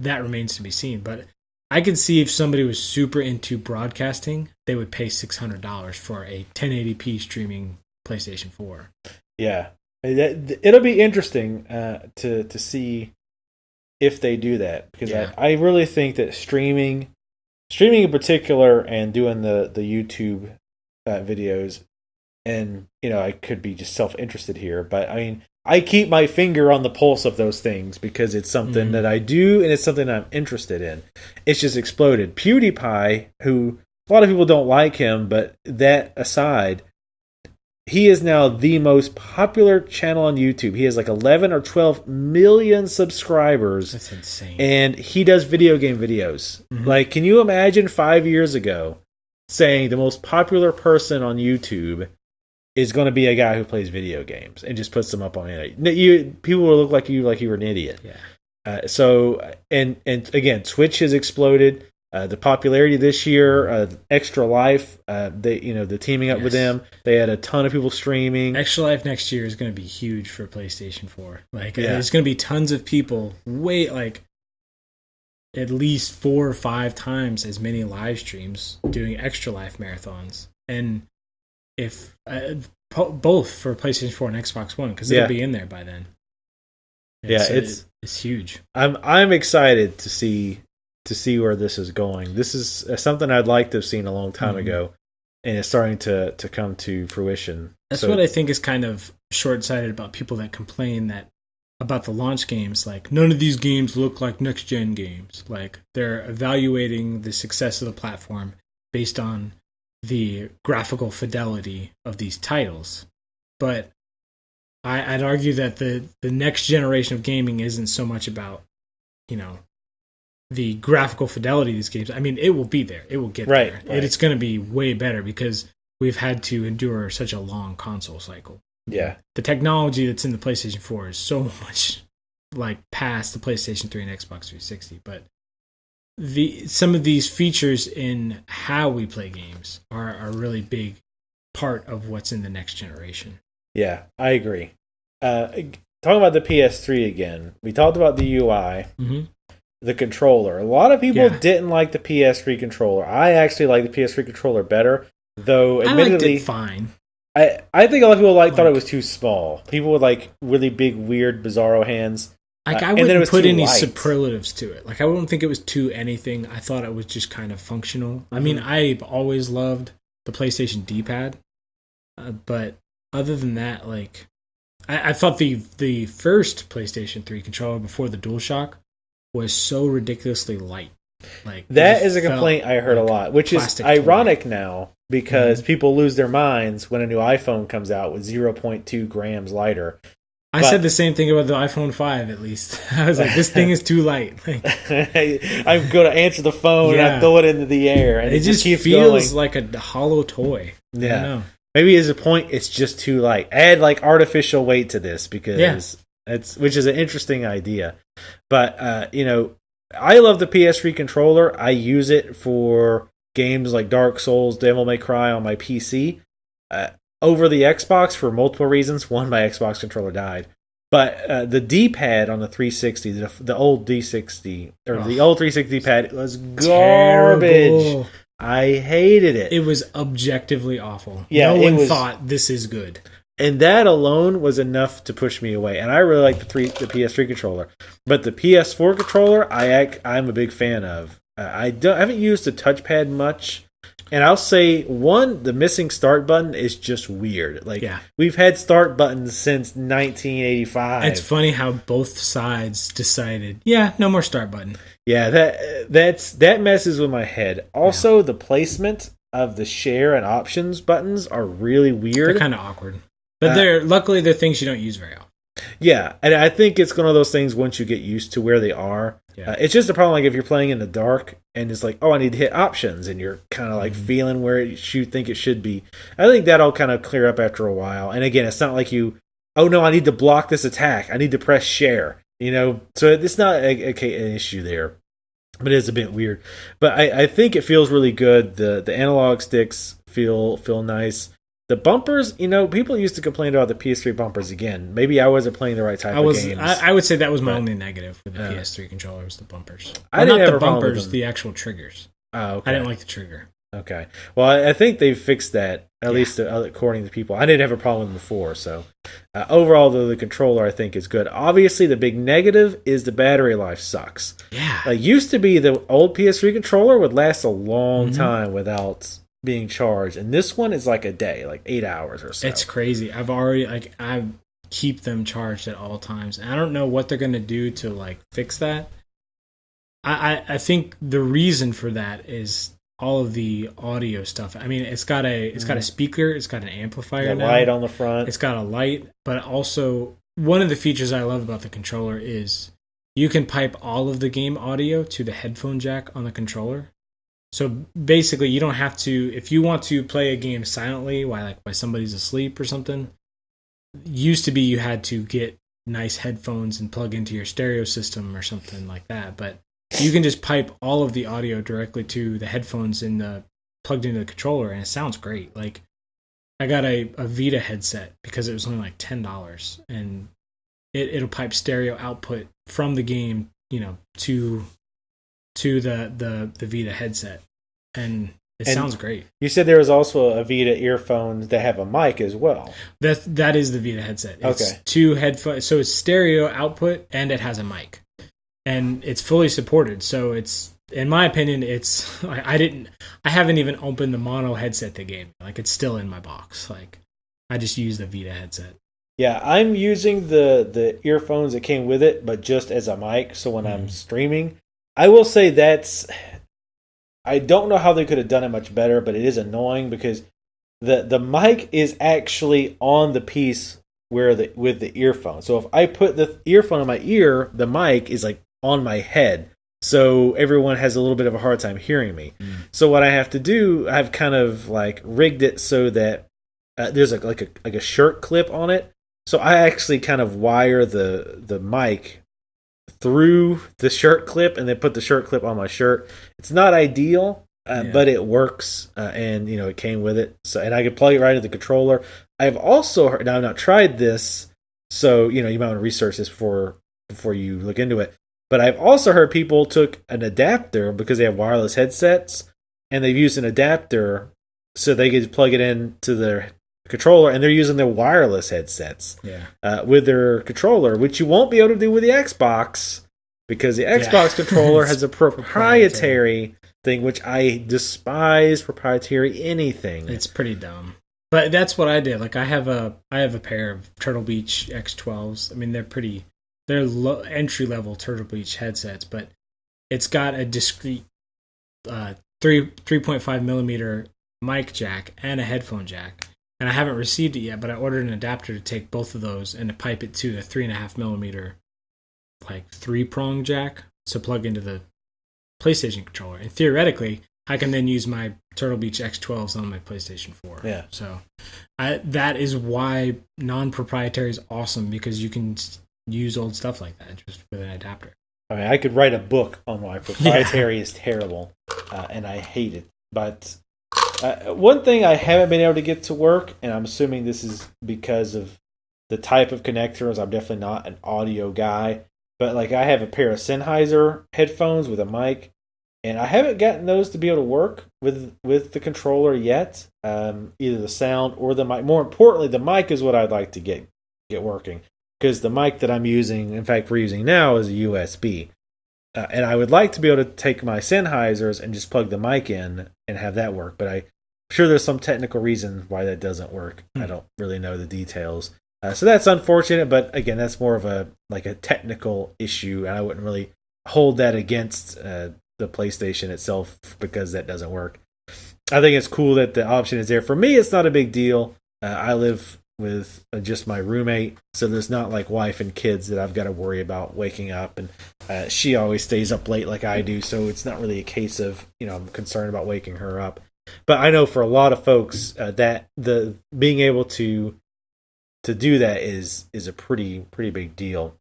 That remains to be seen. But I could see if somebody was super into broadcasting, they would pay $600 for a 1080p streaming PlayStation 4. Yeah. It'll be interesting to see if they do that, because I really think that streaming in particular, and doing the YouTube videos, and I could be just self-interested here, but I mean, I keep my finger on the pulse of those things because it's something that I do and it's something I'm interested in. It's just exploded. PewDiePie, who a lot of people don't like him, but that aside, he is now the most popular channel on YouTube. He has like 11 or 12 million subscribers. That's insane. And he does video game videos. Like, can you imagine 5 years ago saying the most popular person on YouTube is going to be a guy who plays video games and just puts them up on it? People will look like you were an idiot. Yeah. So again, Twitch has exploded. The popularity this year, Extra Life, the teaming up with them, they had a ton of people streaming. Extra Life next year is going to be huge for PlayStation 4. Like, there's going to be tons of people, at least 4 or 5 times as many live streams doing Extra Life marathons, and if both for PlayStation 4 and Xbox One, because it'll be in there by then. It's huge. I'm excited to see where this is going. This is something I'd like to have seen a long time ago, and it's starting to come to fruition. That's what I think is kind of short-sighted about people that complain about the launch games. Like, none of these games look like next-gen games. Like, they're evaluating the success of the platform based on the graphical fidelity of these titles. But I'd argue that the next generation of gaming isn't so much about, the graphical fidelity of these games. I mean, it will be there. It will get there. Right. It's going to be way better because we've had to endure such a long console cycle. Yeah. The technology that's in the PlayStation 4 is so much past the PlayStation 3 and Xbox 360, but some of these features in how we play games are a really big part of what's in the next generation. Yeah, I agree. Talking about the PS3 again, we talked about the UI. The controller. A lot of people didn't like the PS3 controller. I actually like the PS3 controller better, though admittedly, I liked it fine. I think a lot of people thought it was too small. People with really big, weird, bizarro hands. I wouldn't put any superlatives to it. I wouldn't think it was too anything. I thought it was just kind of functional. I mean, I've always loved the PlayStation D-pad, but other than that, I thought the first PlayStation 3 controller before the DualShock was so ridiculously light. That is a complaint I heard a lot, which is ironic now because people lose their minds when a new iPhone comes out with 0.2 grams lighter. I said the same thing about the iPhone 5, at least. I was like, this thing is too light. I'm going to answer the phone and I throw it into the air. And it just keeps feels going. like a hollow toy. Yeah. I don't know. Maybe as a point, it's just too light. Add artificial weight to this because which is an interesting idea. But, I love the PS3 controller. I use it for games like Dark Souls, Devil May Cry on my PC. Over the Xbox for multiple reasons. One, my Xbox controller died. But the D-pad on the 360, the old D60, or the old 360 pad was garbage. Terrible. I hated it. It was objectively awful. Yeah, no one thought this is good. And that alone was enough to push me away. And I really like the PS3 controller. But the PS4 controller, I'm a big fan of. I haven't used the touchpad much. And I'll say, the missing start button is just weird. We've had start buttons since 1985. It's funny how both sides decided, no more start button. Yeah, that messes with my head. Also, the placement of the share and options buttons are really weird. They're kind of awkward. But luckily they're things you don't use very often. Yeah, and I think it's one of those things once you get used to where they are. Yeah. It's just a problem if you're playing in the dark and it's I need to hit options and you're kind of feeling where you think it should be. I think that'll kind of clear up after a while. And again, it's not like I need to block this attack. I need to press share. So it's not an issue there. But it is a bit weird. But I think it feels really good. The analog sticks feel nice. The bumpers, people used to complain about the PS3 bumpers again. Maybe I wasn't playing the right type of games. I would say that was my only negative with the PS3 controllers, the bumpers. I didn't have the bumpers, the actual triggers. Oh, okay. I didn't like the trigger. Okay. Well, I think they've fixed that, at least according to people. I didn't have a problem with them before. So overall, though, the controller, I think, is good. Obviously, the big negative is the battery life sucks. Yeah. Used to be the old PS3 controller would last a long time without being charged, and this one is like a day, like 8 hours or so. It's crazy. I keep them charged at all times. And I don't know what they're going to do to like fix that. I think the reason for that is all of the audio stuff. I mean, it's got a speaker, it's got an amplifier, now. Light on the front. It's got a light, but also one of the features I love about the controller is you can pipe all of the game audio to the headphone jack on the controller. So basically, you don't have to, if you want to play a game silently while somebody's asleep or something. Used to be you had to get nice headphones and plug into your stereo system or something like that, but you can just pipe all of the audio directly to the headphones plugged into the controller, and it sounds great. Like I got a Vita headset because it was only like $10, and it'll pipe stereo output from the game, to the Vita headset, and it sounds great. You said there was also a Vita earphones that have a mic as well. That is the Vita headset. It's okay. 2 headphones, so it's stereo output and it has a mic, and it's fully supported. So it's, in my opinion, it's I haven't even opened the mono headset they gave me. Like it's still in my box. Like I just use the Vita headset. Yeah, I'm using the earphones that came with it, but just as a mic. So when I'm streaming, I will say I don't know how they could have done it much better, but it is annoying because the mic is actually on the piece with the earphone. So if I put the earphone in my ear, the mic is like on my head. So everyone has a little bit of a hard time hearing me. So what I have to do, I've kind of like rigged it so that there's like a shirt clip on it. So I actually kind of wire the mic through the shirt clip and then put the shirt clip on my shirt. It's not ideal, but it works, and it came with it. So, and I could plug it right into the controller. I've also heard, now I've not tried this, so you might want to research this before you look into it. But I've also heard people took an adapter because they have wireless headsets, and they've used an adapter so they could plug it into their controller, and they're using their wireless headsets with their controller, which you won't be able to do with the Xbox because the Xbox controller has a proprietary thing, which I despise proprietary anything. It's pretty dumb. But that's what I did. Like I have a pair of Turtle Beach X12s. I mean, they're low, entry-level Turtle Beach headsets, but it's got a discrete 3.5 millimeter mic jack and a headphone jack. And I haven't received it yet, but I ordered an adapter to take both of those and to pipe it to the 3.5 millimeter, like 3-prong jack to plug into the PlayStation controller. And theoretically, I can then use my Turtle Beach X12s on my PlayStation 4. Yeah. So that is why non-proprietary is awesome, because you can use old stuff like that just with an adapter. I mean, I could write a book on why proprietary is terrible, and I hate it. But one thing I haven't been able to get to work, and I'm assuming this is because of the type of connectors. I'm definitely not an audio guy, but like I have a pair of Sennheiser headphones with a mic, and I haven't gotten those to be able to work with the controller yet. Either the sound or the mic. More importantly, the mic is what I'd like to get working, because the mic that I'm using, in fact, we're using now, is a USB. And I would like to be able to take my Sennheisers and just plug the mic in and have that work. But I'm sure there's some technical reason why that doesn't work. I don't really know the details. So that's unfortunate. But again, that's more of a technical issue. And I wouldn't really hold that against the PlayStation itself because that doesn't work. I think it's cool that the option is there. For me, it's not a big deal. I live with just my roommate, so there's not like wife and kids that I've got to worry about waking up, and she always stays up late like I do, so it's not really a case of I'm concerned about waking her up. But I know for a lot of folks that the being able to do that is a pretty big deal.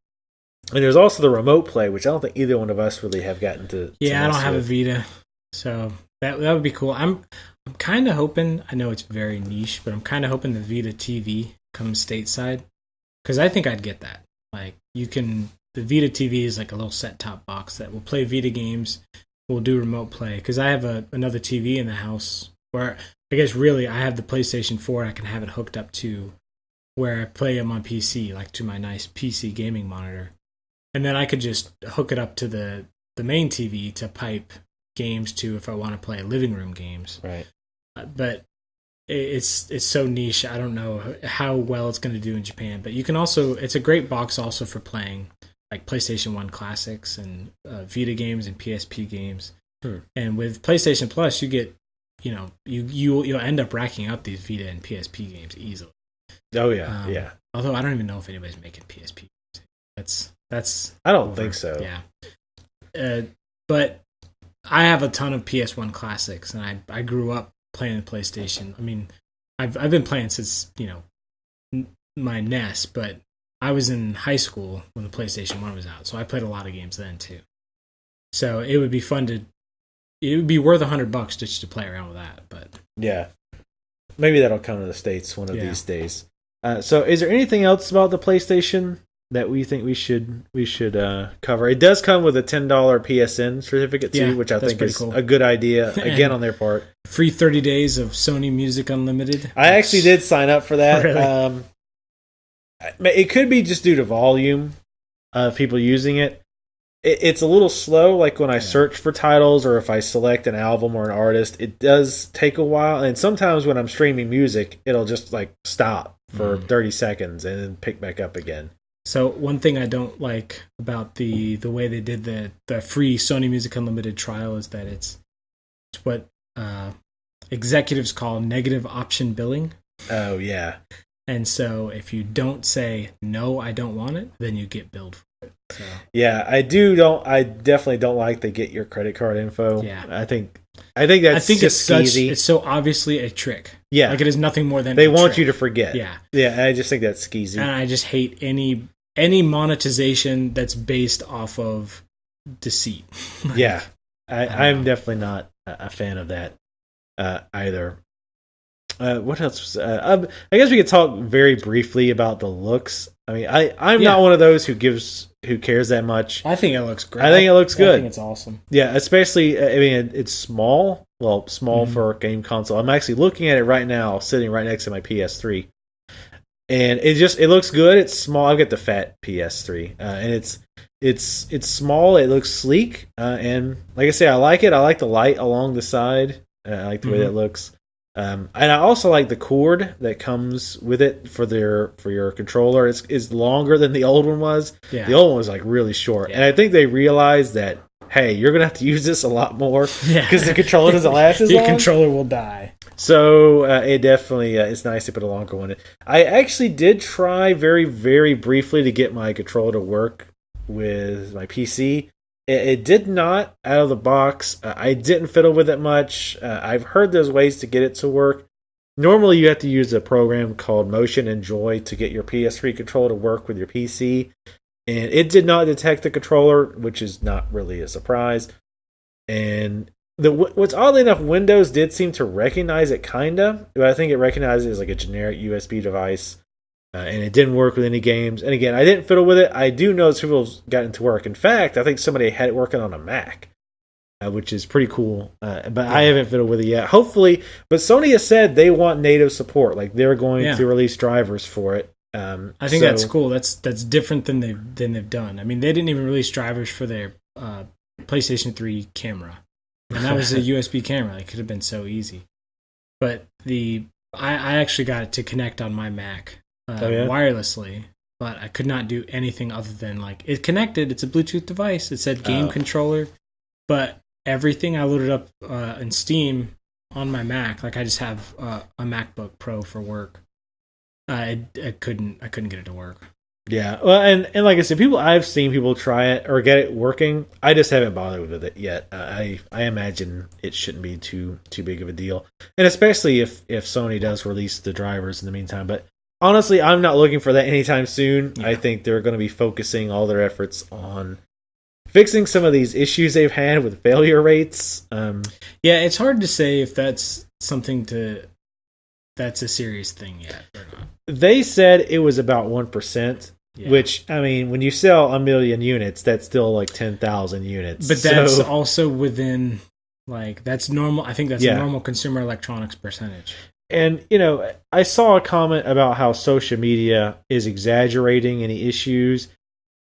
And there's also the remote play, which I don't think either one of us really have gotten to. Yeah, I don't have a Vita, so that would be cool. I'm kind of hoping, I know it's very niche, but I'm kind of hoping the Vita TV comes stateside, because I think I'd get that. Like, the Vita TV is like a little set-top box that will play Vita games, will do remote play, because I have another TV in the house where, I guess really, I have the PlayStation 4, I can have it hooked up to where I play them on PC, like to my nice PC gaming monitor. And then I could just hook it up to the main TV to pipe games to if I want to play living room games. Right. but it's so niche. I don't know how well it's going to do in Japan. But you can also, it's a great box also for playing like PlayStation 1 classics and Vita games and PSP games. And with PlayStation Plus, you get, you'll end up racking up these Vita and PSP games easily. Oh yeah, yeah. Although I don't even know if anybody's making PSP. That's. I don't think so. Yeah. But I have a ton of PS1 classics, and I grew up playing the PlayStation. I mean, I've been playing since my NES, but I was in high school when the PlayStation 1 was out, so I played a lot of games then too. So it would be fun to. It would be worth $100 just to play around with that, but yeah, maybe that'll come to the States one of these days. So, is there anything else about the PlayStation that we think we should cover? It does come with a $10 PSN certificate too, which I think is cool. A good idea again on their part. Free 30 days of Sony Music Unlimited. I actually did sign up for that. Really? It could be just due to volume of people using it. It's a little slow, like when I search for titles or if I select an album or an artist, it does take a while. And sometimes when I'm streaming music, it'll just like stop for 30 seconds and then pick back up again. So one thing I don't like about the way they did the free Sony Music Unlimited trial is that it's what executives call negative option billing. Oh, yeah. And so if you don't say, no, I don't want it, then you get billed for it. So. Yeah, I definitely don't like to get your credit card info. Yeah. I think that's just skeezy. It's so obviously a trick. Yeah. Like it is nothing more than they want you to forget. Yeah. Yeah, I just think that's skeezy. And I just hate any monetization that's based off of deceit. Yeah. I'm definitely not a fan of that either. What else? I guess we could talk very briefly about the looks. I mean, I'm not one of those who cares that much. I think it looks great. I think it looks good. I think it's awesome. Yeah, especially, I mean, it's small. Well, small for a game console. I'm actually looking at it right now, sitting right next to my PS3. And it looks good. It's small. I've got the fat PS3. And it's small. It looks sleek. And like I say, I like it. I like the light along the side. I like the way that looks. And I also like the cord that comes with it for your controller. It's longer than the old one was. Yeah. The old one was like really short. Yeah. And I think they realized that, hey, you're going to have to use this a lot more because the controller doesn't last as long. Your controller will die. So it definitely it's nice to put a longer one in. I actually did try very, very briefly to get my controller to work with my PC. It did not out of the box. I didn't fiddle with it much. I've heard there's ways to get it to work. Normally, you have to use a program called Motion and Joy to get your PS3 controller to work with your PC. And it did not detect the controller, which is not really a surprise. And what's oddly enough, Windows did seem to recognize it, kinda. But I think it recognized it as like a generic USB device. And it didn't work with any games. And again, I didn't fiddle with it. I do know people's gotten to work. In fact, I think somebody had it working on a Mac, which is pretty cool. But I haven't fiddled with it yet. Hopefully, but Sony has said they want native support. Like they're going to release drivers for it. I think that's cool. That's different than they've done. I mean, they didn't even release drivers for their PlayStation 3 camera, and that was a USB camera. It could have been so easy. But I actually got it to connect on my Mac. Wirelessly, but I could not do anything other than like it connected. It's a Bluetooth device. It said game controller, but everything I loaded up in Steam on my Mac, like I just have a MacBook Pro for work. I couldn't get it to work. Yeah, well, and like I said, I've seen people try it or get it working. I just haven't bothered with it yet. I imagine it shouldn't be too big of a deal, and especially if Sony does release the drivers in the meantime, but. Honestly, I'm not looking for that anytime soon. Yeah. I think they're going to be focusing all their efforts on fixing some of these issues they've had with failure rates. Yeah, it's hard to say if that's that's a serious thing yet or not. They said it was about 1%, which, I mean, when you sell 1 million units, that's still like 10,000 units. But that's also within, like, that's normal. I think that's a normal consumer electronics percentage. And, I saw a comment about how social media is exaggerating any issues.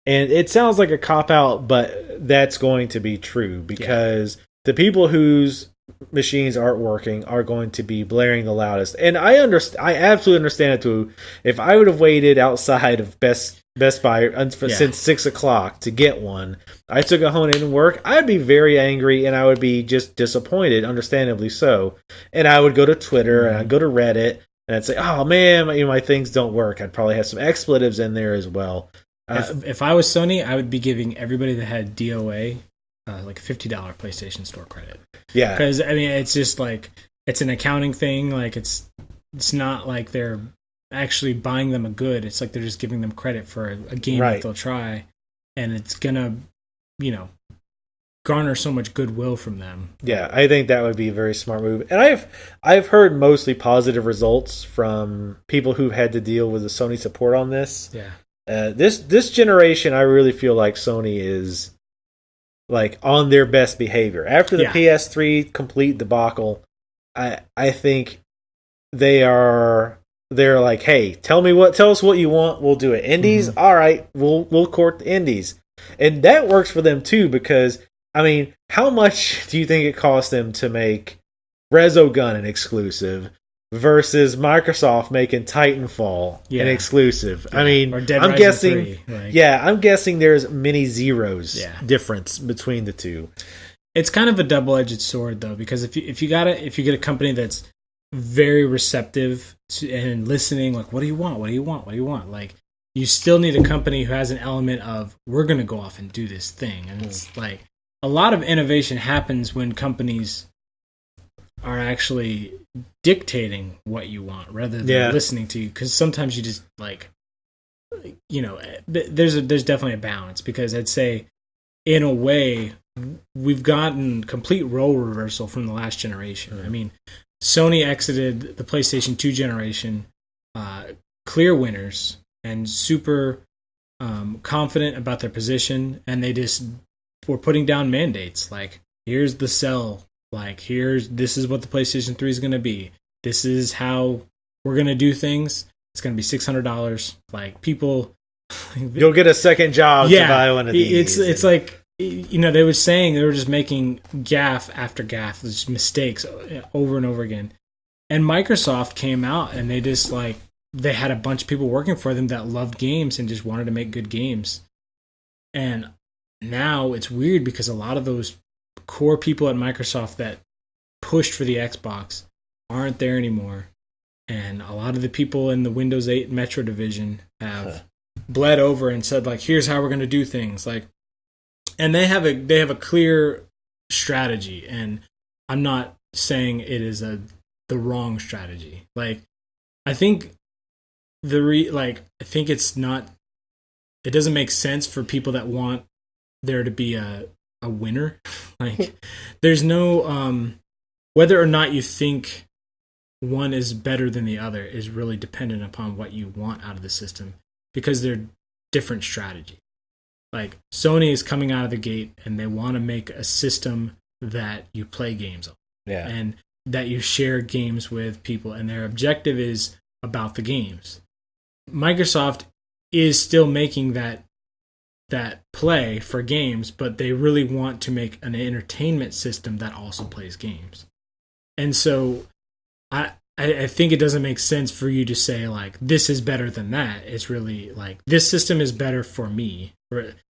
And it sounds like a cop-out, but that's going to be true because the people whose machines aren't working are going to be blaring the loudest. And I absolutely understand it too. If I would have waited outside of Best Buy since 6 o'clock to get one, I took it home and didn't work, I'd be very angry and I would be just disappointed, understandably so. And I would go to Twitter and I'd go to Reddit and I'd say, "Oh man, my things don't work." I'd probably have some expletives in there as well. If I was Sony, I would be giving everybody that had DOA like a $50 PlayStation Store credit. Yeah, because I mean, it's just like it's an accounting thing. Like it's not like they're actually buying them a good. It's like they're just giving them credit for a game that they'll try, and it's gonna, garner so much goodwill from them. Yeah, I think that would be a very smart move. And I've heard mostly positive results from people who've had to deal with the Sony support on this. Yeah. This generation, I really feel like Sony is like on their best behavior after the PS3 complete debacle. I think they're like, "Hey, tell us what you want, we'll do it. Indies, all right, we'll court the indies," and that works for them too. Because I mean, how much do you think it cost them to make Resogun an exclusive versus Microsoft making Titanfall an exclusive? I mean, I'm guessing, 3, I'm guessing there's many zeros difference between the two. It's kind of a double-edged sword, though, because if you get a company that's very receptive to, and listening, like, what do you want? What do you want? What do you want? Like, you still need a company who has an element of, we're going to go off and do this thing. And it's like, a lot of innovation happens when companies are actually dictating what you want rather than listening to you. Because sometimes you just there's definitely a balance, because I'd say in a way we've gotten complete role reversal from the last generation. I mean, Sony exited the PlayStation 2 generation clear winners and super confident about their position, and they just were putting down mandates like, here's the cell, like this is what the PlayStation 3 is going to be, this is how we're going to do things, it's going to be $600. Like, people, you'll get a second job to buy one of these. It's like, they were saying they were just making gaffe after gaffe, just mistakes over and over again. And Microsoft came out and they just they had a bunch of people working for them that loved games and just wanted to make good games. And now it's weird because a lot of those core people at Microsoft that pushed for the Xbox aren't there anymore. And a lot of the people in the Windows 8 Metro division have bled over and said, like, here's how we're going to do things. And they have a clear strategy, and I'm not saying it is the wrong strategy. Like, I think I think it's not. It doesn't make sense for people that want there to be a winner. Like, there's no whether or not you think one is better than the other is really dependent upon what you want out of the system, because they're different strategy. Like, Sony is coming out of the gate and they want to make a system that you play games on. Yeah. And that you share games with people, and their objective is about the games. Microsoft is still making that play for games, but they really want to make an entertainment system that also plays games. And so I think it doesn't make sense for you to say, like, this is better than that. It's really like, this system is better for me.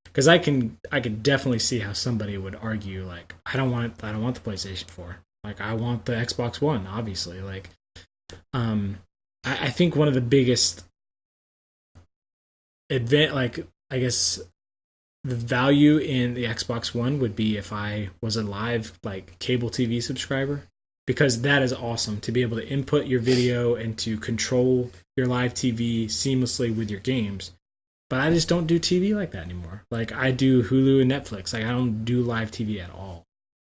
Because I can definitely see how somebody would argue, like, I don't want the PlayStation 4. Like, I want the Xbox One, obviously. Like, I think one of the biggest I guess the value in the Xbox One would be if I was a live, like, cable TV subscriber, because that is awesome to be able to input your video and to control your live TV seamlessly with your games. But I just don't do TV like that anymore. Like, I do Hulu and Netflix. Like, I don't do live TV at all.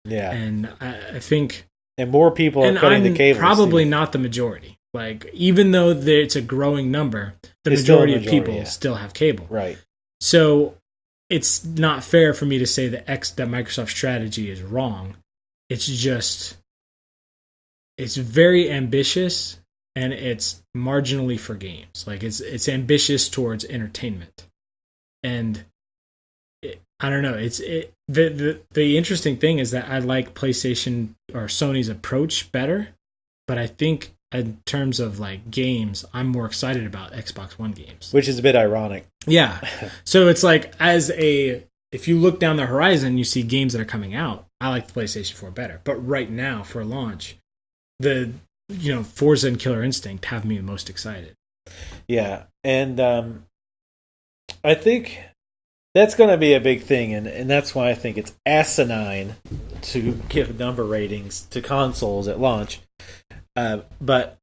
Yeah. And I think... And more people are cutting the cable. Probably not the majority. Like, even though it's a growing number, the majority of people still have cable. Right. So it's not fair for me to say that Microsoft's strategy is wrong. It's just... It's very ambitious, and it's marginally for games. Like, it's ambitious towards entertainment. And I don't know. The interesting thing is that I like PlayStation or Sony's approach better, but I think in terms of like games, I'm more excited about Xbox One games, which is a bit ironic. Yeah. So it's like if you look down the horizon, you see games that are coming out. I like the PlayStation 4 better, but right now for launch, Forza and Killer Instinct have me most excited. Yeah, and I think that's going to be a big thing, and that's why I think it's asinine to give number ratings to consoles at launch. But,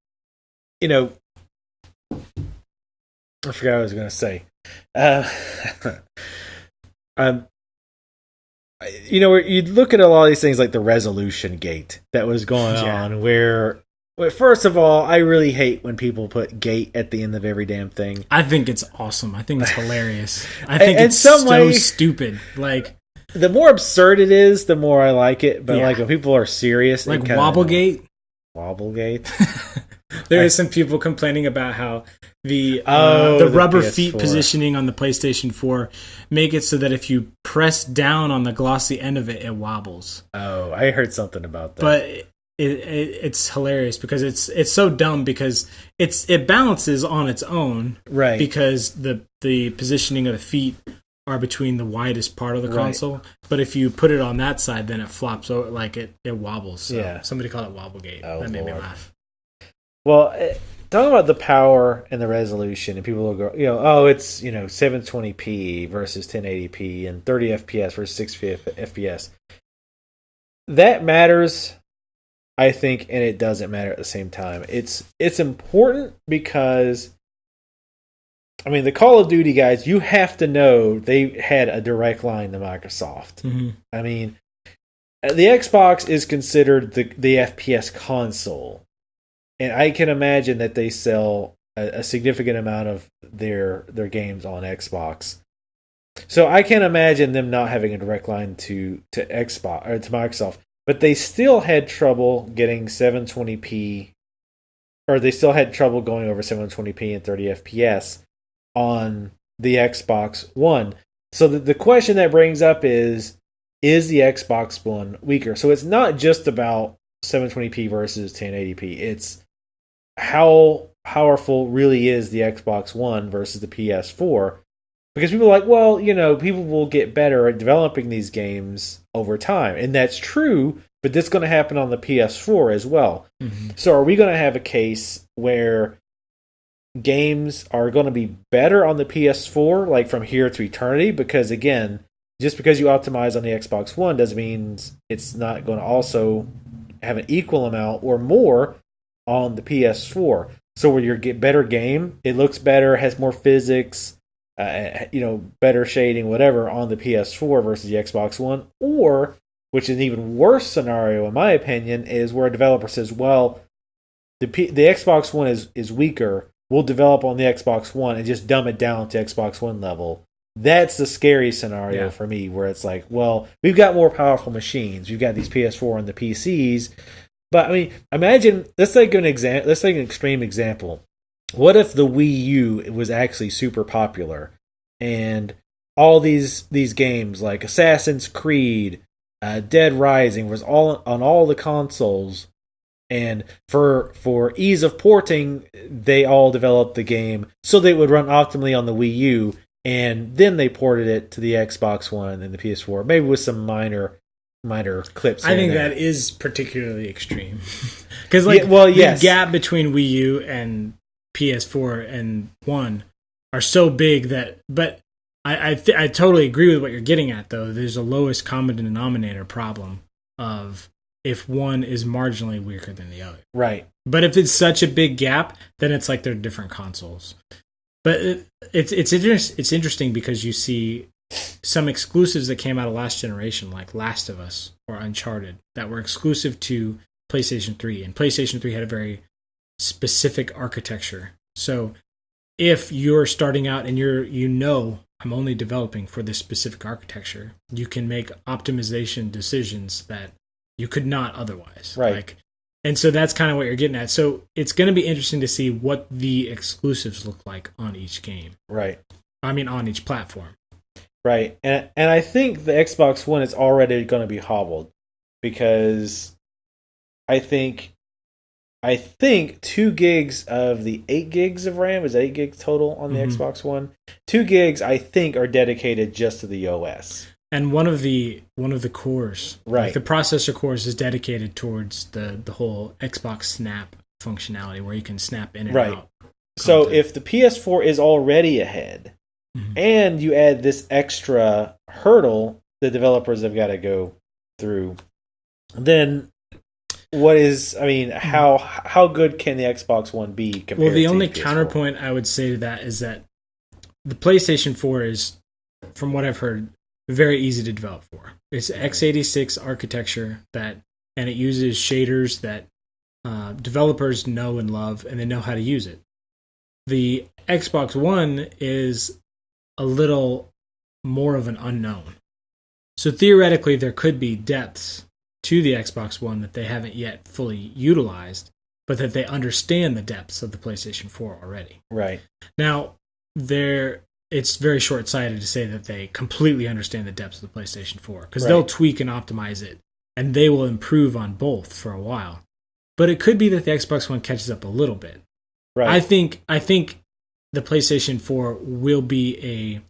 I forgot what I was going to say. You look at a lot of these things like the resolution gate that was going on, where first of all, I really hate when people put gate at the end of every damn thing. I think it's awesome. I think it's hilarious. I think it's so stupid. Like, the more absurd it is, the more I like it. But like when people are serious, like Wobblegate. There is some people complaining about how the rubber PS4 feet positioning on the PlayStation 4 make it so that if you press down on the glossy end of it, it wobbles. Oh, I heard something about that. But it's hilarious because it's so dumb because it balances on its own, right? Because the positioning of the feet are between the widest part of the console. But if you put it on that side, then it flops over, like it wobbles. So somebody called it Wobblegate. That made me laugh. Well, talking about the power and the resolution, and people will go, it's 720p versus 1080p and 30 FPS versus 60 FPS. That matters, I think, and it doesn't matter at the same time. It's important because, the Call of Duty guys, you have to know they had a direct line to Microsoft. Mm-hmm. The Xbox is considered the FPS console. And I can imagine that they sell a significant amount of their games on Xbox. So I can't imagine them not having a direct line to Xbox or to Microsoft. But they still had trouble getting 720p, or they still had trouble going over 720p and 30 FPS on the Xbox One. So the question that brings up is the Xbox One weaker? So it's not just about 720p versus 1080p. It's how powerful really is the Xbox One versus the PS4? Because people are like, people will get better at developing these games over time. And that's true, but that's going to happen on the PS4 as well. Mm-hmm. So are we going to have a case where games are going to be better on the PS4, like from here to eternity? Because again, just because you optimize on the Xbox One doesn't mean it's not going to also have an equal amount or more on the PS4. So where you get better game, it looks better, has more physics, better shading, whatever, on the PS4 versus the Xbox One. Or, which is an even worse scenario in my opinion, is where a developer says, well, the Xbox One is weaker, we'll develop on the Xbox One and just dumb it down to Xbox One level. That's the scary scenario for me, where it's like, well, we've got more powerful machines. We've got these PS4 and the PCs. But imagine, let's take an extreme example. What if the Wii U was actually super popular and all these games like Assassin's Creed, Dead Rising was all on all the consoles, and for ease of porting, they all developed the game so they would run optimally on the Wii U, and then they ported it to the Xbox One and the PS4, maybe with some minor clips. I think that is particularly extreme because the gap between Wii U and PS4 and One are so big that. But I totally agree with what you're getting at, though. There's a lowest common denominator problem of if one is marginally weaker than the other. Right. But if it's such a big gap, then it's like they're different consoles. But it's interesting because you see some exclusives that came out of last generation, like Last of Us or Uncharted, that were exclusive to PlayStation 3. And PlayStation 3 had a very specific architecture. So if you're starting out and I'm only developing for this specific architecture, you can make optimization decisions that you could not otherwise. Right. And so that's kind of what you're getting at. So it's going to be interesting to see what the exclusives look like on each game. Right. On each platform. Right. And I think the Xbox One is already going to be hobbled because I think 2 gigs of the 8 gigs of RAM, is 8 gigs total on the Xbox One? 2 gigs I think are dedicated just to the OS. And one of the cores, right? Like the processor cores, is dedicated towards the whole Xbox Snap functionality, where you can snap in and out. Content. So if the PS4 is already ahead, and you add this extra hurdle the developers have got to go through, then how good can the Xbox One be compared to Well, the only PS4? counterpoint I would say to that is that the PlayStation 4 is, from what I've heard, very easy to develop for. It's x86 architecture and it uses shaders that developers know and love, and they know how to use it. The Xbox One is a little more of an unknown. So theoretically, there could be depths to the Xbox One that they haven't yet fully utilized, but that they understand the depths of the PlayStation 4 already. Right. Now, it's very short-sighted to say that they completely understand the depths of the PlayStation 4, because they'll tweak and optimize it, and they will improve on both for a while. But it could be that the Xbox One catches up a little bit. Right. I think the PlayStation 4 will be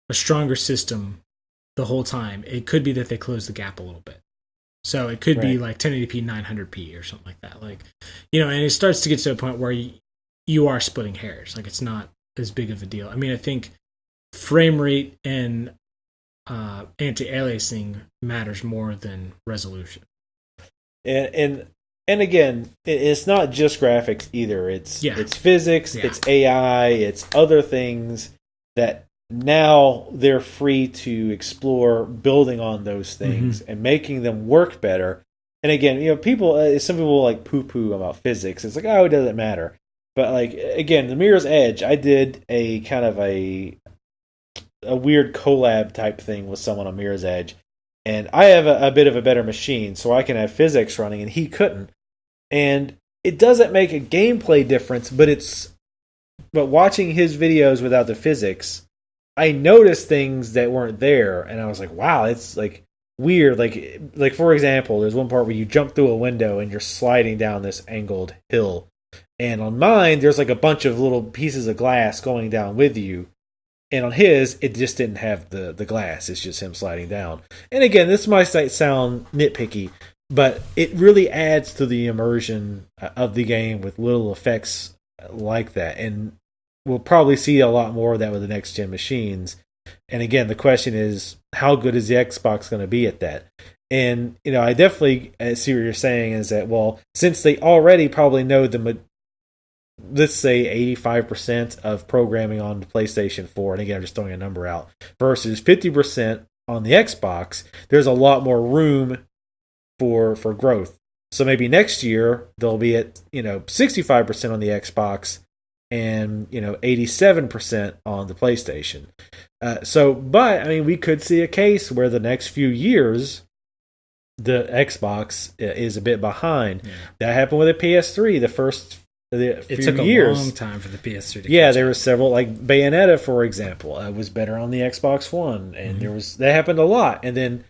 a stronger system the whole time. It could be that they close the gap a little bit. So it could be like 1080p 900p or something like that. Like, and it starts to get to a point where you are splitting hairs. Like, it's not as big of a deal. I mean, I think frame rate and anti-aliasing matters more than resolution. And again, it's not just graphics either. It's physics, it's AI, it's other things that now they're free to explore, building on those things and making them work better. And again, some people like poo-poo about physics. It's like, oh, it doesn't matter. But like, again, the Mirror's Edge, I did a kind of a weird collab type thing with someone on Mirror's Edge. And I have a bit of a better machine, so I can have physics running, and he couldn't. And it doesn't make a gameplay difference, but watching his videos without the physics, I noticed things that weren't there, and I was like, wow, it's like weird. Like for example, there's one part where you jump through a window and you're sliding down this angled hill. And on mine, there's like a bunch of little pieces of glass going down with you. And on his, it just didn't have the glass. It's just him sliding down. And again, this might sound nitpicky, but it really adds to the immersion of the game with little effects like that. And we'll probably see a lot more of that with the next-gen machines. And again, the question is, how good is the Xbox going to be at that? And, I definitely see what you're saying is that, well, since they already probably know let's say 85% of programming on the PlayStation 4, and again, I'm just throwing a number out, versus 50% on the Xbox, there's a lot more room for growth. So maybe next year they'll be at 65% on the Xbox and 87% on the PlayStation. But I mean, we could see a case where the next few years the Xbox is a bit behind. Yeah. That happened with the PS3. It took a long time for the PS3 to catch up. There were several, like Bayonetta, for example, was better on the Xbox One, and that happened a lot. And then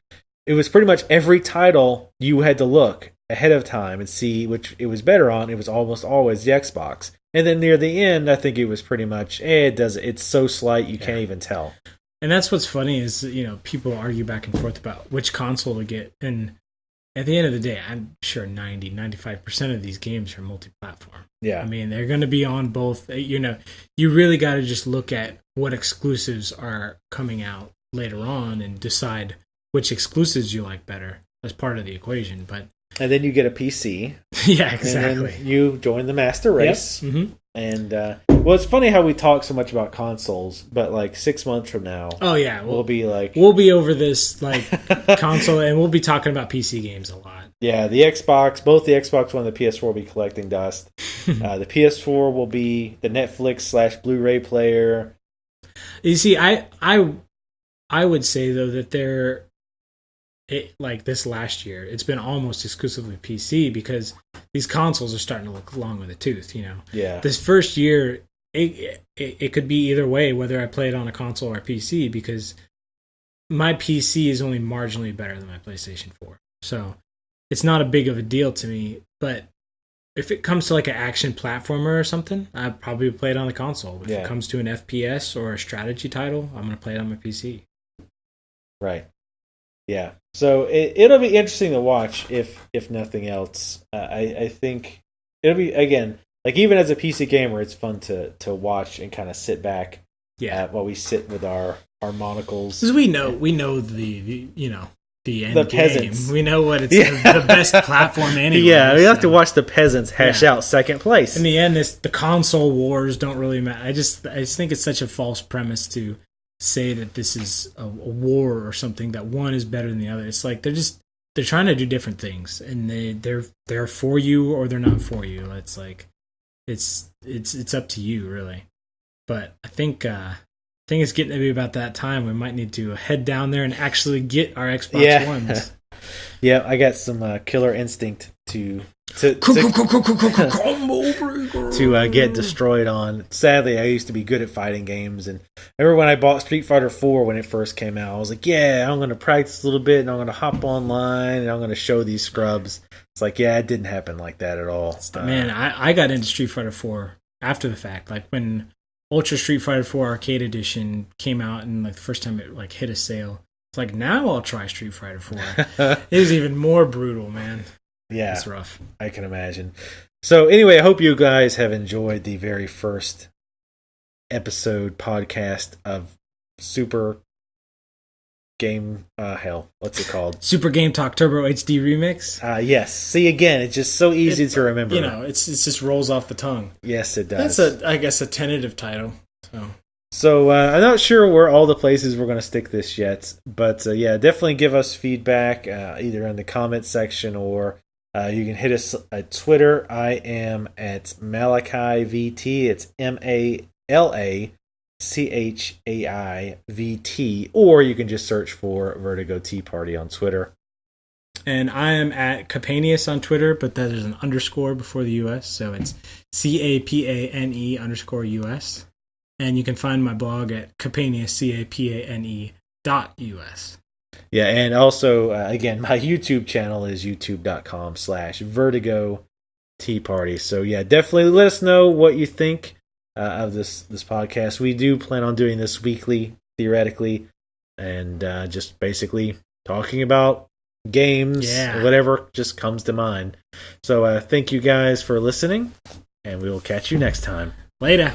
it was pretty much every title you had to look ahead of time and see which it was better on. It was almost always the Xbox. And then near the end, I think it was pretty much, it's so slight you can't even tell. And that's what's funny is, people argue back and forth about which console to get. And at the end of the day, I'm sure 95% of these games are multi-platform. Yeah. I mean, they're going to be on both. You really got to just look at what exclusives are coming out later on and decide which exclusives you like better as part of the equation. And then you get a PC. Yeah, exactly. And then you join the master race. Yep. Mm-hmm. And it's funny how we talk so much about consoles, but like 6 months from now, we'll be over this console, and we'll be talking about PC games a lot. Yeah, the Xbox, both the Xbox One and the PS4 will be collecting dust. The PS4 will be the Netflix / Blu-ray player. You see, I would say though that this last year, it's been almost exclusively PC because these consoles are starting to look long with a tooth, Yeah. This first year, it could be either way, whether I play it on a console or a PC, because my PC is only marginally better than my PlayStation 4. So it's not a big of a deal to me. But if it comes to like an action platformer or something, I'd probably play it on the console. If it comes to an FPS or a strategy title, I'm going to play it on my PC. Right. Yeah. So it'll be interesting to watch if nothing else. I think it'll be, again, like even as a PC gamer, it's fun to watch and kind of sit back while we sit with our monocles. Because we know the end the game. Peasants. We know what it's the best platform anyway. Yeah, we have to watch the peasants hash out second place. In the end, the console wars don't really matter. I just think it's such a false premise to say that this is a war or something, that one is better than the other. It's like they're trying to do different things, and they're for you or they're not for you. It's like it's up to you, really. But I think it's getting to be about that time. We might need to head down there and actually get our Xbox Ones. Yeah, I got some killer instinct to get destroyed on. Sadly, I used to be good at fighting games, and I remember when I bought Street Fighter 4 when it first came out, I was like, yeah, I'm going to practice a little bit, and I'm going to hop online, and I'm going to show these scrubs. It's like, yeah, it didn't happen like that at all. Man, I got into Street Fighter 4 after the fact. Like when Ultra Street Fighter 4 Arcade Edition came out, and like the first time it like hit a sale, it's like, now I'll try Street Fighter 4. It was even more brutal, man. Yeah, it's rough. I can imagine. So anyway, I hope you guys have enjoyed the very first episode podcast of Super Game what's it called? Super GameTalk Turbo HD Remix. Yes. See, again, it's just so easy to remember. It just rolls off the tongue. Yes, it does. That's I guess a tentative title. So I'm not sure where all the places we're going to stick this yet, but definitely give us feedback either in the comment section or you can hit us at Twitter. I am at MalachiVT. It's MalachiVT, or you can just search for Vertigo Tea Party on Twitter. And I am at Capanius on Twitter, but that is an underscore before the US, so it's CAPANE_US. And you can find my blog at Capanius, CAPANE.US. Yeah, and also, again, my YouTube channel is youtube.com/Vertigo Tea Party. So, yeah, definitely let us know what you think of this podcast. We do plan on doing this weekly, theoretically, and just basically talking about games, whatever just comes to mind. So, thank you guys for listening, and we will catch you next time. Later.